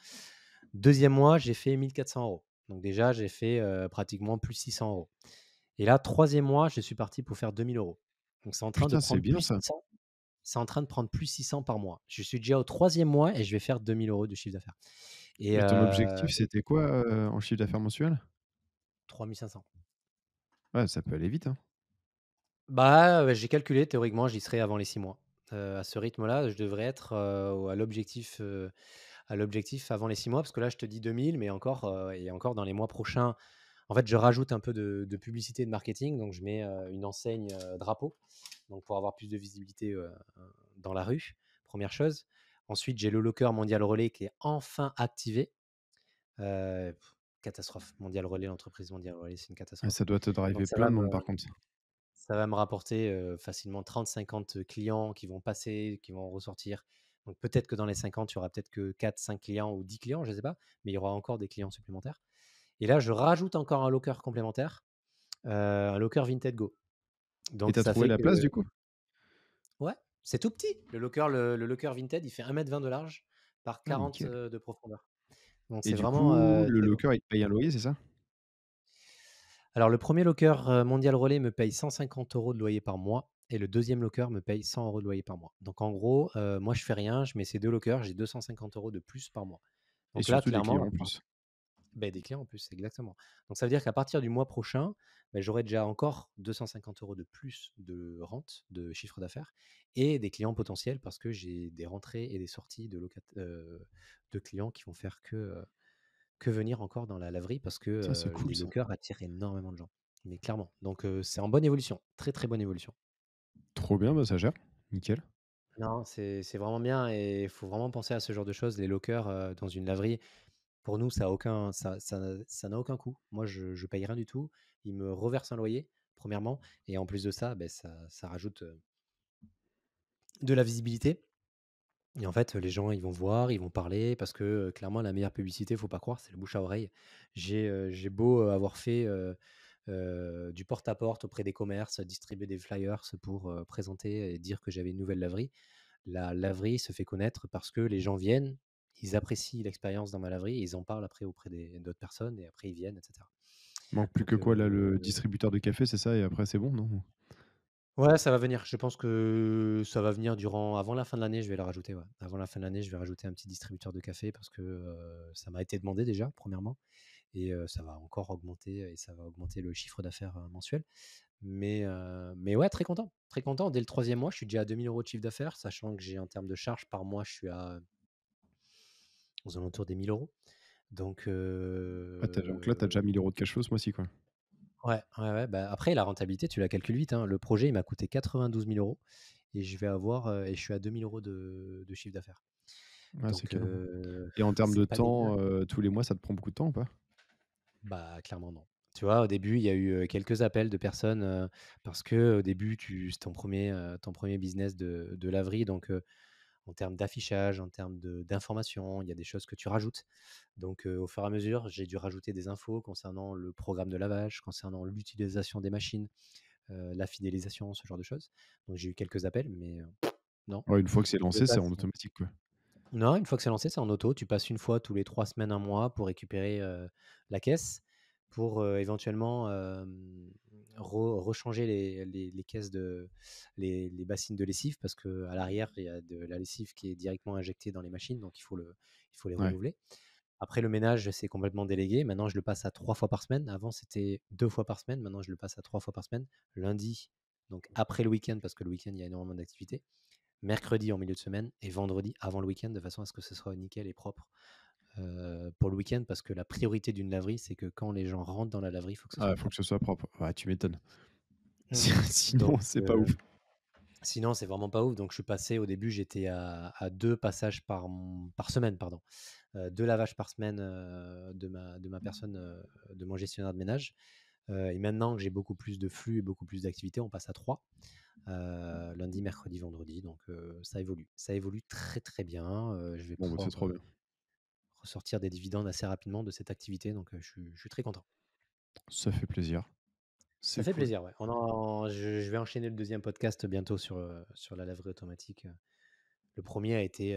Deuxième mois, j'ai fait 1 400 €. Donc déjà, j'ai fait pratiquement plus 600 €. Et là, troisième mois, je suis parti pour faire 2 000 €. Donc c'est en train de Putain, c'est prendre bien plus ça. 600. C'est en train de prendre plus 600 par mois. Je suis déjà au troisième mois et je vais faire 2 000 € de chiffre d'affaires. Et Et ton objectif, c'était quoi, en chiffre d'affaires mensuel? 3 500. Ouais, ça peut aller vite, hein. Bah, j'ai calculé, théoriquement, j'y serai avant les 6 mois. À ce rythme-là, je devrais être à l'objectif avant les 6 mois, parce que là, je te dis 2000, mais encore, et encore dans les mois prochains, en fait, je rajoute un peu de publicité et de marketing. Donc, je mets une enseigne drapeau, donc pour avoir plus de visibilité dans la rue, première chose. Ensuite, j'ai le locker Mondial Relais qui est enfin activé. Catastrophe. Mondial Relais, l'entreprise Mondial Relais, c'est une Ah, catastrophe. ça doit te Donc, driver ça plein va de me, monde par contre ça. ça va me rapporter facilement 30-50 clients qui vont passer, qui vont ressortir. Donc, peut-être que dans les 50, il y aura peut-être que 4-5 clients ou 10 clients, je ne sais pas, mais il y aura encore des clients supplémentaires. Et là, je rajoute encore un locker complémentaire, un locker Vinted Go. Et Donc, tu as ça trouvé fait la que, place du coup? ouais, c'est tout petit. Le locker Vinted, il fait 1,20 m de large par Ah 40 nickel. de profondeur. Donc, Et c'est du vraiment coup, le très beau. locker, il te paye un loyer, c'est ça? Alors, le premier locker Mondial Relais me paye 150 € de loyer par mois et le deuxième locker me paye 100 € de loyer par mois. Donc, en gros, moi, je fais rien, je mets ces deux lockers, j'ai 250 € de plus par mois. Et Donc là, surtout des clairement, clients en plus. des clients en plus, exactement. Donc ça veut dire qu'à partir du mois prochain, j'aurai déjà encore 250 € de plus de rente, de chiffre d'affaires, et des clients potentiels parce que j'ai des rentrées et des sorties de clients qui vont faire que venir encore dans la laverie parce que Ça, c'est cool les ça. lockers attirent énormément de gens. Mais clairement. Donc c'est en bonne évolution, très très bonne évolution. Trop bien, bah, ça gère. Nickel. Non, c'est vraiment bien et il faut vraiment penser à ce genre de choses. Les lockers dans une laverie, pour nous, ça n'a aucun coût. Moi, je paye rien du tout. Ils me reversent un loyer, premièrement, et en plus de ça, ça rajoute de la visibilité. Et en fait, les gens, ils vont voir, ils vont parler, parce que clairement, la meilleure publicité, faut pas croire, c'est le bouche à oreille. J'ai beau avoir fait du porte-à-porte auprès des commerces, distribuer des flyers pour présenter et dire que j'avais une nouvelle laverie. La laverie se fait connaître parce que les gens viennent, ils apprécient l'expérience dans ma laverie, ils en parlent après auprès d'autres personnes et après ils viennent, etc. Manque plus que Donc, quoi là, le distributeur de café, c'est ça? Et après c'est bon, non? ouais, ça va venir. Je pense que ça va venir avant la fin de l'année, je vais le rajouter. Ouais. Avant la fin de l'année, je vais rajouter un petit distributeur de café parce que ça m'a été demandé déjà, premièrement, et ça va encore augmenter et ça va augmenter le chiffre d'affaires mensuel. Mais ouais, très content. Très content. Dès le troisième mois, je suis déjà à 2 000 € de chiffre d'affaires, sachant que j'ai en termes de charges par mois, je suis aux alentours des 1 000 €. Donc, Ah donc là, tu as déjà 1 000 € de cash flow ce mois-ci, quoi. ouais, ouais, ouais. Bah, après, la rentabilité, tu la calcules vite, hein. Le projet, il m'a coûté 92 000 € et je suis à 2 000 € de chiffre d'affaires. Ah, c'est Donc, canon. Et en termes de c'est pas dégueu. temps, tous les mois, ça te prend beaucoup de temps ou pas? Bah, clairement, non. Tu vois, au début, il y a eu quelques appels de personnes parce que au début, c'est ton premier business de laverie. Donc, en termes d'affichage, en termes d'information. Il y a des choses que tu rajoutes. Donc, au fur et à mesure, j'ai dû rajouter des infos concernant le programme de lavage, concernant l'utilisation des machines, la fidélisation, ce genre de choses. Donc, j'ai eu quelques appels, mais non. Ouais, une fois que c'est De lancé, c'est base, en automatique, quoi. non, une fois que c'est lancé, c'est en auto. Tu passes une fois tous les 3 semaines, un mois pour récupérer la caisse, pour éventuellement rechanger les caisses les bassines de lessive, parce qu'à l'arrière, il y a de la lessive qui est directement injectée dans les machines, donc il faut les Ouais. renouveler. Après, le ménage, c'est complètement délégué. Maintenant, je le passe à 3 fois par semaine. Avant, c'était 2 fois par semaine. Maintenant, je le passe à 3 fois par semaine. Lundi, donc après le week-end, parce que le week-end, il y a énormément d'activités. Mercredi en milieu de semaine et vendredi avant le week-end, de façon à ce que ce soit nickel et propre pour le week-end, parce que la priorité d'une laverie, c'est que quand les gens rentrent dans la laverie, il faut que ce Ah, soit faut que propre. ce soit propre. Ouais, tu m'étonnes. Mm. Sinon, Donc, c'est pas ouf. sinon, c'est vraiment pas ouf. Donc, je suis passé, au début, j'étais à 2 passages par semaine, pardon. 2 lavages par semaine de ma personne, de mon gestionnaire de ménage. Et maintenant que j'ai beaucoup plus de flux et beaucoup plus d'activités, on passe à 3. Lundi, mercredi, vendredi. Donc, ça évolue. Ça évolue très, très bien. Je vais Bon, bah, c'est pouvoir trop bien. ressortir des dividendes assez rapidement de cette activité. Donc, je suis très content. Ça fait plaisir. Ça C'est fait cool. plaisir, ouais. Je vais enchaîner le deuxième podcast bientôt sur la laverie automatique. Le premier a été.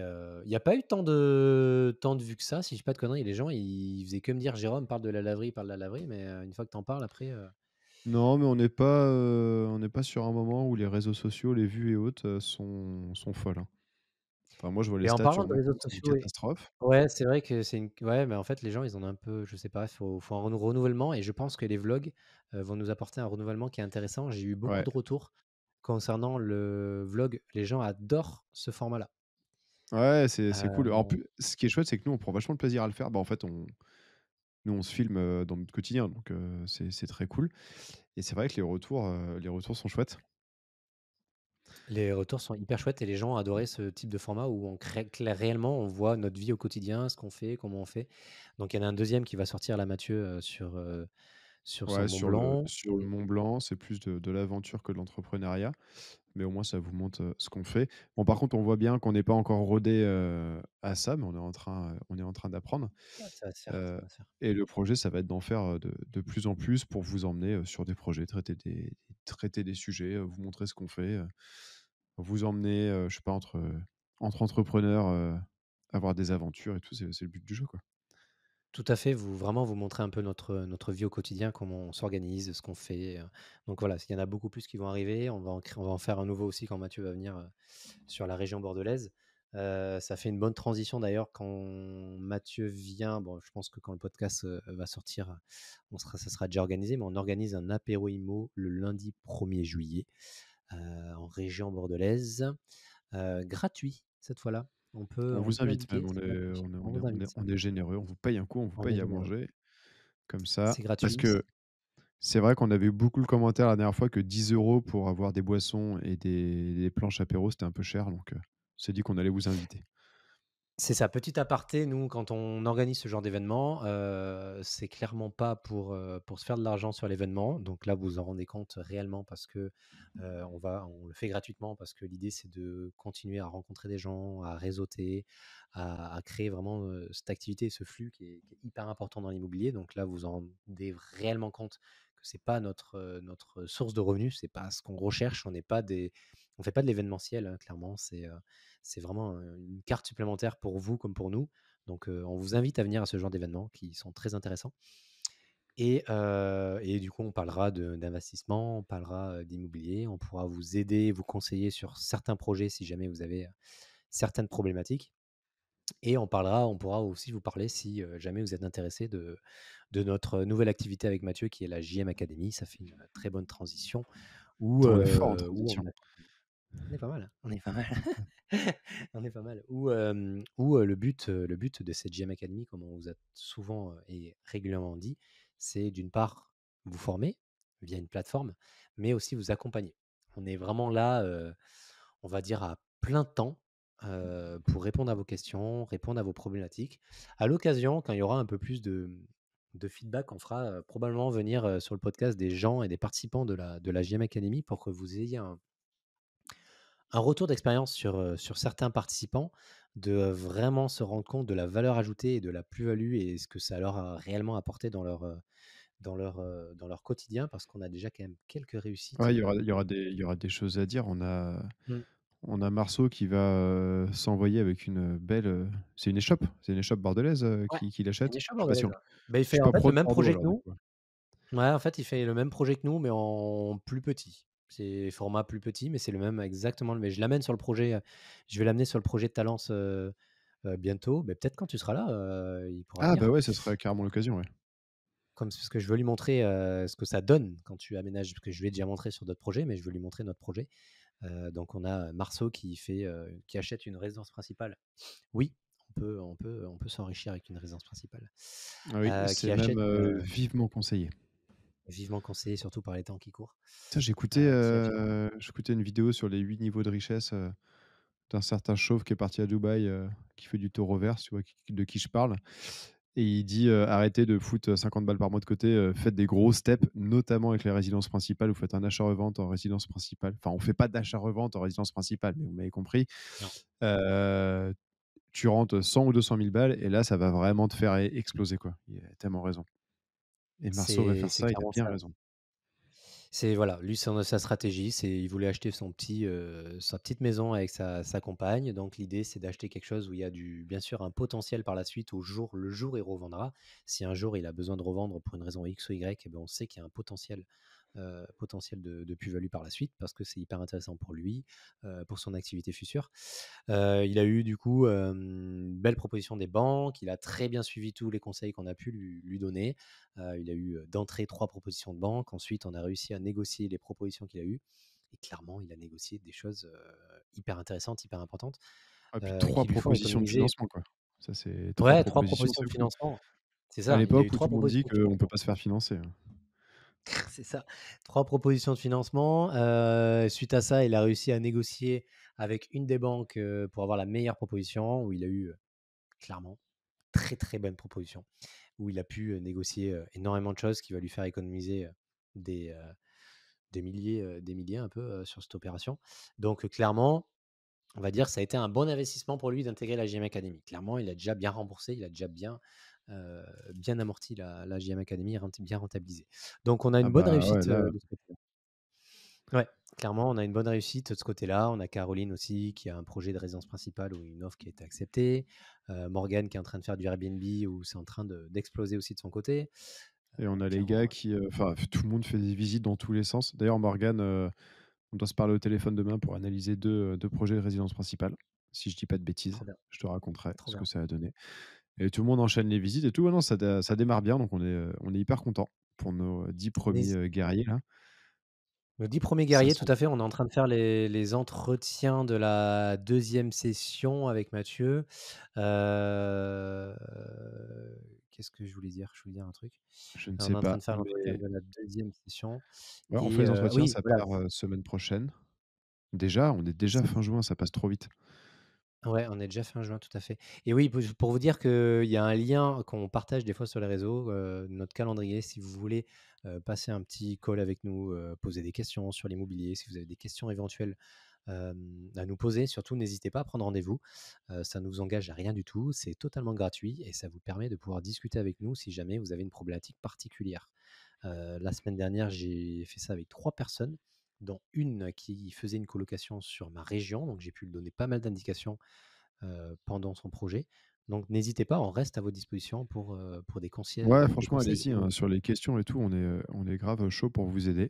Il n'y a pas eu tant de vues que ça, si je dis pas de conneries. Les gens, ils faisaient que me dire Jérôme, parle de la laverie, mais une fois que tu en parles, après. Non, mais on n'est pas sur un moment où les réseaux sociaux, les vues et autres, sont folles, hein. Enfin, moi, je vois les Et en stats parlant sur de mon réseaux compte, c'est une sociaux, catastrophe. ouais, c'est vrai que c'est une. Ouais, mais en fait, les gens, ils ont un peu. Je sais pas, faut un renouvellement. Et je pense que les vlogs vont nous apporter un renouvellement qui est intéressant. J'ai eu beaucoup Ouais. de retours concernant le vlog. Les gens adorent ce format-là. Ouais, c'est cool. En Euh, plus, ce qui est chouette, c'est que nous, on prend vachement de plaisir à le faire. Bah, en fait, nous, on se filme, dans notre quotidien, donc c'est très cool et c'est vrai que les retours sont chouettes. Les retours sont hyper chouettes et les gens ont adoré ce type de format où on crée réellement, on voit notre vie au quotidien, ce qu'on fait, comment on fait. Donc il y en a un deuxième qui va sortir là, Mathieu, sur son Ouais, Mont Blanc. sur le Mont Blanc, c'est plus de l'aventure que de l'entrepreneuriat, mais au moins ça vous montre, ce qu'on fait. Bon, par contre, on voit bien qu'on n'est pas encore rodé à ça, mais on est en train d'apprendre, Ouais, ça va se faire, ça heu va se faire. et le projet, ça va être d'en faire, de plus en plus pour vous emmener, sur des projets, traiter des sujets, vous montrer ce qu'on fait, vous emmener, je sais pas, entre entrepreneurs, avoir des aventures et tout, c'est le but du jeu, quoi. Tout à fait, vraiment vous montrer un peu notre vie au quotidien, comment on s'organise, ce qu'on fait. Donc voilà, il y en a beaucoup plus qui vont arriver. On va en faire un nouveau aussi quand Mathieu va venir sur la région bordelaise. Ça fait une bonne transition d'ailleurs quand Mathieu vient. Bon, je pense que quand le podcast va sortir, ça sera déjà organisé, mais on organise un apéro IMO le lundi 1er juillet en région bordelaise, gratuit cette fois-là. On On vous peut invite l'indiquer, même, c'est gratuit. On vous invite. on est généreux, on vous paye un coup, on vous On est paye à généreux. manger, comme ça. C'est Parce gratuit. que c'est vrai qu'on avait eu beaucoup le commentaire la dernière fois que 10 € pour avoir des boissons et des planches apéro, c'était un peu cher, donc on s'est dit qu'on allait vous inviter. C'est ça, petit aparté, nous, quand on organise ce genre d'événement, c'est clairement pas pour se faire de l'argent sur l'événement. Donc là, vous vous en rendez compte réellement parce que on le fait gratuitement parce que l'idée, c'est de continuer à rencontrer des gens, à réseauter, à créer vraiment cette activité, ce flux qui est hyper important dans l'immobilier. Donc là, vous vous en rendez réellement compte que c'est pas notre source de revenus, c'est pas ce qu'on recherche. On fait pas de l'événementiel, hein, clairement. C'est vraiment une carte supplémentaire pour vous comme pour nous. Donc, on vous invite à venir à ce genre d'événements qui sont très intéressants. Et du coup, on parlera d'investissement, on parlera d'immobilier, on pourra vous aider, vous conseiller sur certains projets si jamais vous avez certaines problématiques. Et on pourra aussi vous parler si jamais vous êtes intéressé de notre nouvelle activité avec Mathieu qui est la JM Academy. Ça fait une très bonne transition où, Putain, on est fort en où transition. on est pas mal, on est pas mal. On est pas mal. Le but de cette GM Academy, comme on vous a souvent et régulièrement dit, c'est d'une part vous former via une plateforme, mais aussi vous accompagner. On est vraiment là, on va dire à plein temps pour répondre à vos questions, répondre à vos problématiques. À l'occasion, quand il y aura un peu plus de feedback, on fera probablement venir sur le podcast des gens et des participants de la GM Academy pour que vous ayez un retour d'expérience sur certains participants, de, vraiment se rendre compte de la valeur ajoutée et de la plus-value et ce que ça leur a réellement apporté dans leur quotidien parce qu'on a déjà quand même quelques réussites, Ouais, il y aura des choses à dire. mmh, On a Marceau qui va, s'envoyer avec une belle, c'est une échoppe bordelaise, ouais, qu'il c'est une achète? échelle Je suis pas bordelaise, sûr. ouais. Bah, il Je suis fait en pas fait pro le de même Bordeaux projet que alors du nous. coup, ouais. Ouais, en fait, il fait le même projet que nous, mais en plus petit. C'est format plus petit, mais c'est le même exactement le même. Je l'amène sur le projet, je vais l'amener sur le projet de Talence, bientôt. Beh, peut-être quand tu seras là, il pourra Ah bah, venir. ouais, ce serait carrément l'occasion, ouais. Comme parce que je veux lui montrer, ce que ça donne quand tu aménages, parce que je lui ai déjà montré sur d'autres projets, mais je veux lui montrer notre projet. Donc on a Marceau qui achète une résidence principale. Oui, on peut s'enrichir avec une résidence principale. Ah oui, c'est Qui même, achète une, vivement conseillé. vivement conseillé, surtout par les temps qui courent. Tiens, j'écoutais, Qui achète j'écoutais une vidéo sur les 8 niveaux de richesse, d'un certain chauve qui est parti à Dubaï, qui fait du taureau vert, tu vois de qui je parle? Et il dit, «Arrêtez de foutre 50 balles par mois de côté, faites des gros steps, notamment avec les résidences principales. Vous faites un achat-revente en résidence principale». Enfin, on fait pas d'achat-revente en résidence principale, mais vous m'avez compris. non, Heu, Tu rentres 100 ou 200 000 balles et là, ça va vraiment te faire exploser, quoi. Il a tellement raison et Marceau va faire c'est ça, il a clairement bien ça. raison. C'est voilà, lui, sa stratégie, c'est il voulait acheter sa petite maison avec sa compagne. Donc l'idée, c'est d'acheter quelque chose où il y a bien sûr un potentiel par la suite le jour où il revendra. Si un jour il a besoin de revendre pour une raison X ou Y, eh ben, on sait qu'il y a un potentiel de plus-value par la suite parce que c'est hyper intéressant pour lui, pour son activité future. Il a eu du coup, une belle proposition des banques. Il a très bien suivi tous les conseils qu'on a pu lui donner. Il a eu, d'entrée 3 propositions de banque. Ensuite, on a réussi à négocier les propositions qu'il a eues et clairement, il a négocié des choses, hyper intéressantes, hyper importantes, Ah puis 3 qui lui font propositions de économiser. financement, quoi. Ça, c'est 3 Ouais, 3 propositions, propositions c'est de fou. financement. C'est À ça, il a eu l'époque où 3 tout le monde dit propositions de qu'on peut financement. pas se faire financer, C'est ça, 3 propositions de financement. Suite à ça, il a réussi à négocier avec une des banques, pour avoir la meilleure proposition où il a eu, clairement très, très bonne proposition, où il a pu, négocier, énormément de choses qui va lui faire économiser, des, heu, des milliers un peu, sur cette opération. Donc, clairement, on va dire ça a été un bon investissement pour lui d'intégrer la JM Academy. Clairement, il a déjà bien remboursé, il a déjà bien amorti la JM Academy, bien rentabilisé. Donc on a Ah une bonne bah, ouais, réussite, là de ce côté-là. Ouais, clairement, on a une bonne réussite de ce côté-là. On a Caroline aussi qui a un projet de résidence principale ou une offre qui a été acceptée. Morgane qui est en train de faire du Airbnb où c'est en train d'exploser aussi de son côté. et on a les gars Clairement, qui, enfin, tout le monde fait des visites dans tous les sens. D'ailleurs, Morgane, on doit se parler au téléphone demain pour analyser 2 projets de résidence principale. Si je dis pas de bêtises, trop bien, je te raconterai trop ce que bien. ça a donné et tout le monde enchaîne les visites et tout. Ouais, non, ça démarre bien, donc on est hyper content pour nos, 10 premiers N'hési guerriers là. Nos 10 premiers Ça guerriers, tout sent à fait. On est en train de faire les entretiens de la deuxième session avec Mathieu. Heu, Qu'est-ce que je voulais dire? Je voulais dire un truc. je ne On sais est en train pas, de faire l'entretien mais de la deuxième session ouais, on fait et les entretiens, oui, ça voilà. part, semaine prochaine. Déjà, on est déjà fin juin, ça passe trop vite. Ouais, on est déjà fin juin, tout à fait. Et oui, pour vous dire qu'il y a un lien qu'on partage des fois sur les réseaux, notre calendrier, si vous voulez, passer un petit call avec nous, poser des questions sur l'immobilier, si vous avez des questions éventuelles, à nous poser, surtout n'hésitez pas à prendre rendez-vous. Ça ne vous engage à rien du tout, c'est totalement gratuit et ça vous permet de pouvoir discuter avec nous si jamais vous avez une problématique particulière. La semaine dernière, j'ai fait ça avec 3 personnes, dont une qui faisait une colocation sur ma région, donc j'ai pu lui donner pas mal d'indications, pendant son projet. Donc n'hésitez pas, on reste à votre disposition pour Ouais, des franchement, conseils allez-y, hein, éventuels. sur les questions et tout, on est grave chaud pour vous aider.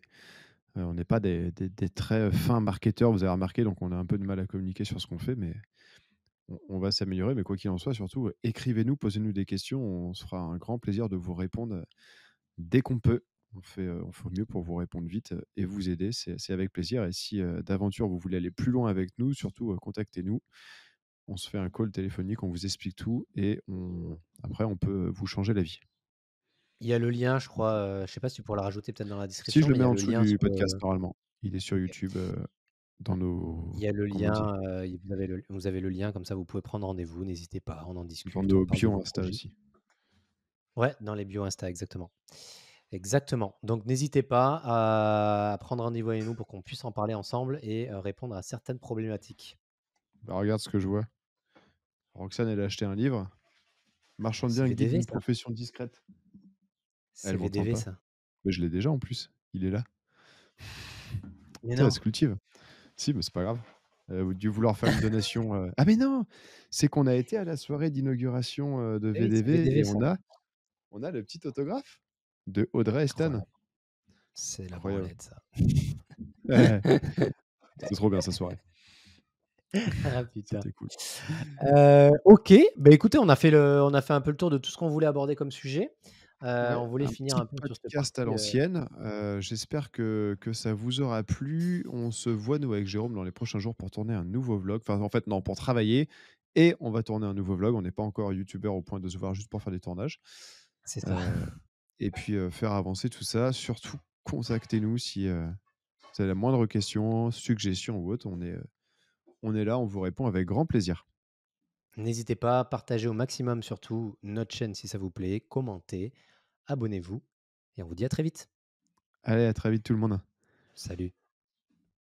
On n'est pas des très fins marketeurs, vous avez remarqué, donc on a un peu de mal à communiquer sur ce qu'on fait, mais on va s'améliorer. Mais quoi qu'il en soit, surtout, écrivez-nous, posez-nous des questions, on se fera un grand plaisir de vous répondre, dès qu'on peut. On fait au mieux pour vous répondre vite, et vous aider, c'est avec plaisir et si, d'aventure vous voulez aller plus loin avec nous, surtout, contactez-nous. On se fait un call téléphonique, on vous explique tout et on après on peut vous changer la vie. Il y a le lien, je crois, je sais pas si tu pourras le rajouter peut-être dans la Si, je description, le mais il mets y a en le dessous lien du sur podcast le normalement. Il est sur OK. YouTube, dans Il nos y a le comment on dit? lien, vous avez le lien comme ça vous pouvez prendre rendez-vous, n'hésitez pas, on en Dans discute, on nos parle de bio vos Insta projets. aussi. Ouais, dans les bio Insta, exactement. Exactement. Donc n'hésitez pas à prendre rendez-vous avec nous pour qu'on puisse en parler ensemble et répondre à certaines problématiques. Bah, regarde ce que je vois. Roxane, elle a acheté un livre. Marchand de C'est biens, guide VDV d'une ça. profession discrète. C'est Elle m'entend VDV pas. ça. Mais je l'ai déjà en plus. Il est là. Mais Ça non, se cultive. Si, mais c'est pas grave. Dû vouloir faire une donation. Ah mais non! C'est qu'on a été à la soirée d'inauguration de eh oui, c'est VDV VDV et ça. on a le petit autographe de Audrey et Stan. Incroyable. C'est la Incroyable. branlette ça. Ouais, c'était trop bien cette soirée. Ah putain. C'était cool. OK, bah, écoutez, on a fait un peu le tour de tout ce qu'on voulait aborder comme sujet. Ouais, On voulait un finir petit un peu sur cette podcast à partie, l'ancienne. J'espère que ça vous aura plu. On se voit, nous, avec Jérôme, dans les prochains jours pour tourner un nouveau vlog. Enfin, en fait, non, pour travailler. Et on va tourner un nouveau vlog. On n'est pas encore youtubeur au point de se voir juste pour faire des tournages. c'est ça. Euh, et puis, faire avancer tout ça. Surtout, contactez-nous si vous avez la moindre question, suggestion ou autre. On est là, on vous répond avec grand plaisir. N'hésitez pas à partager au maximum surtout notre chaîne si ça vous plaît, commentez, abonnez-vous et on vous dit à très vite. Allez, à très vite tout le monde. Salut.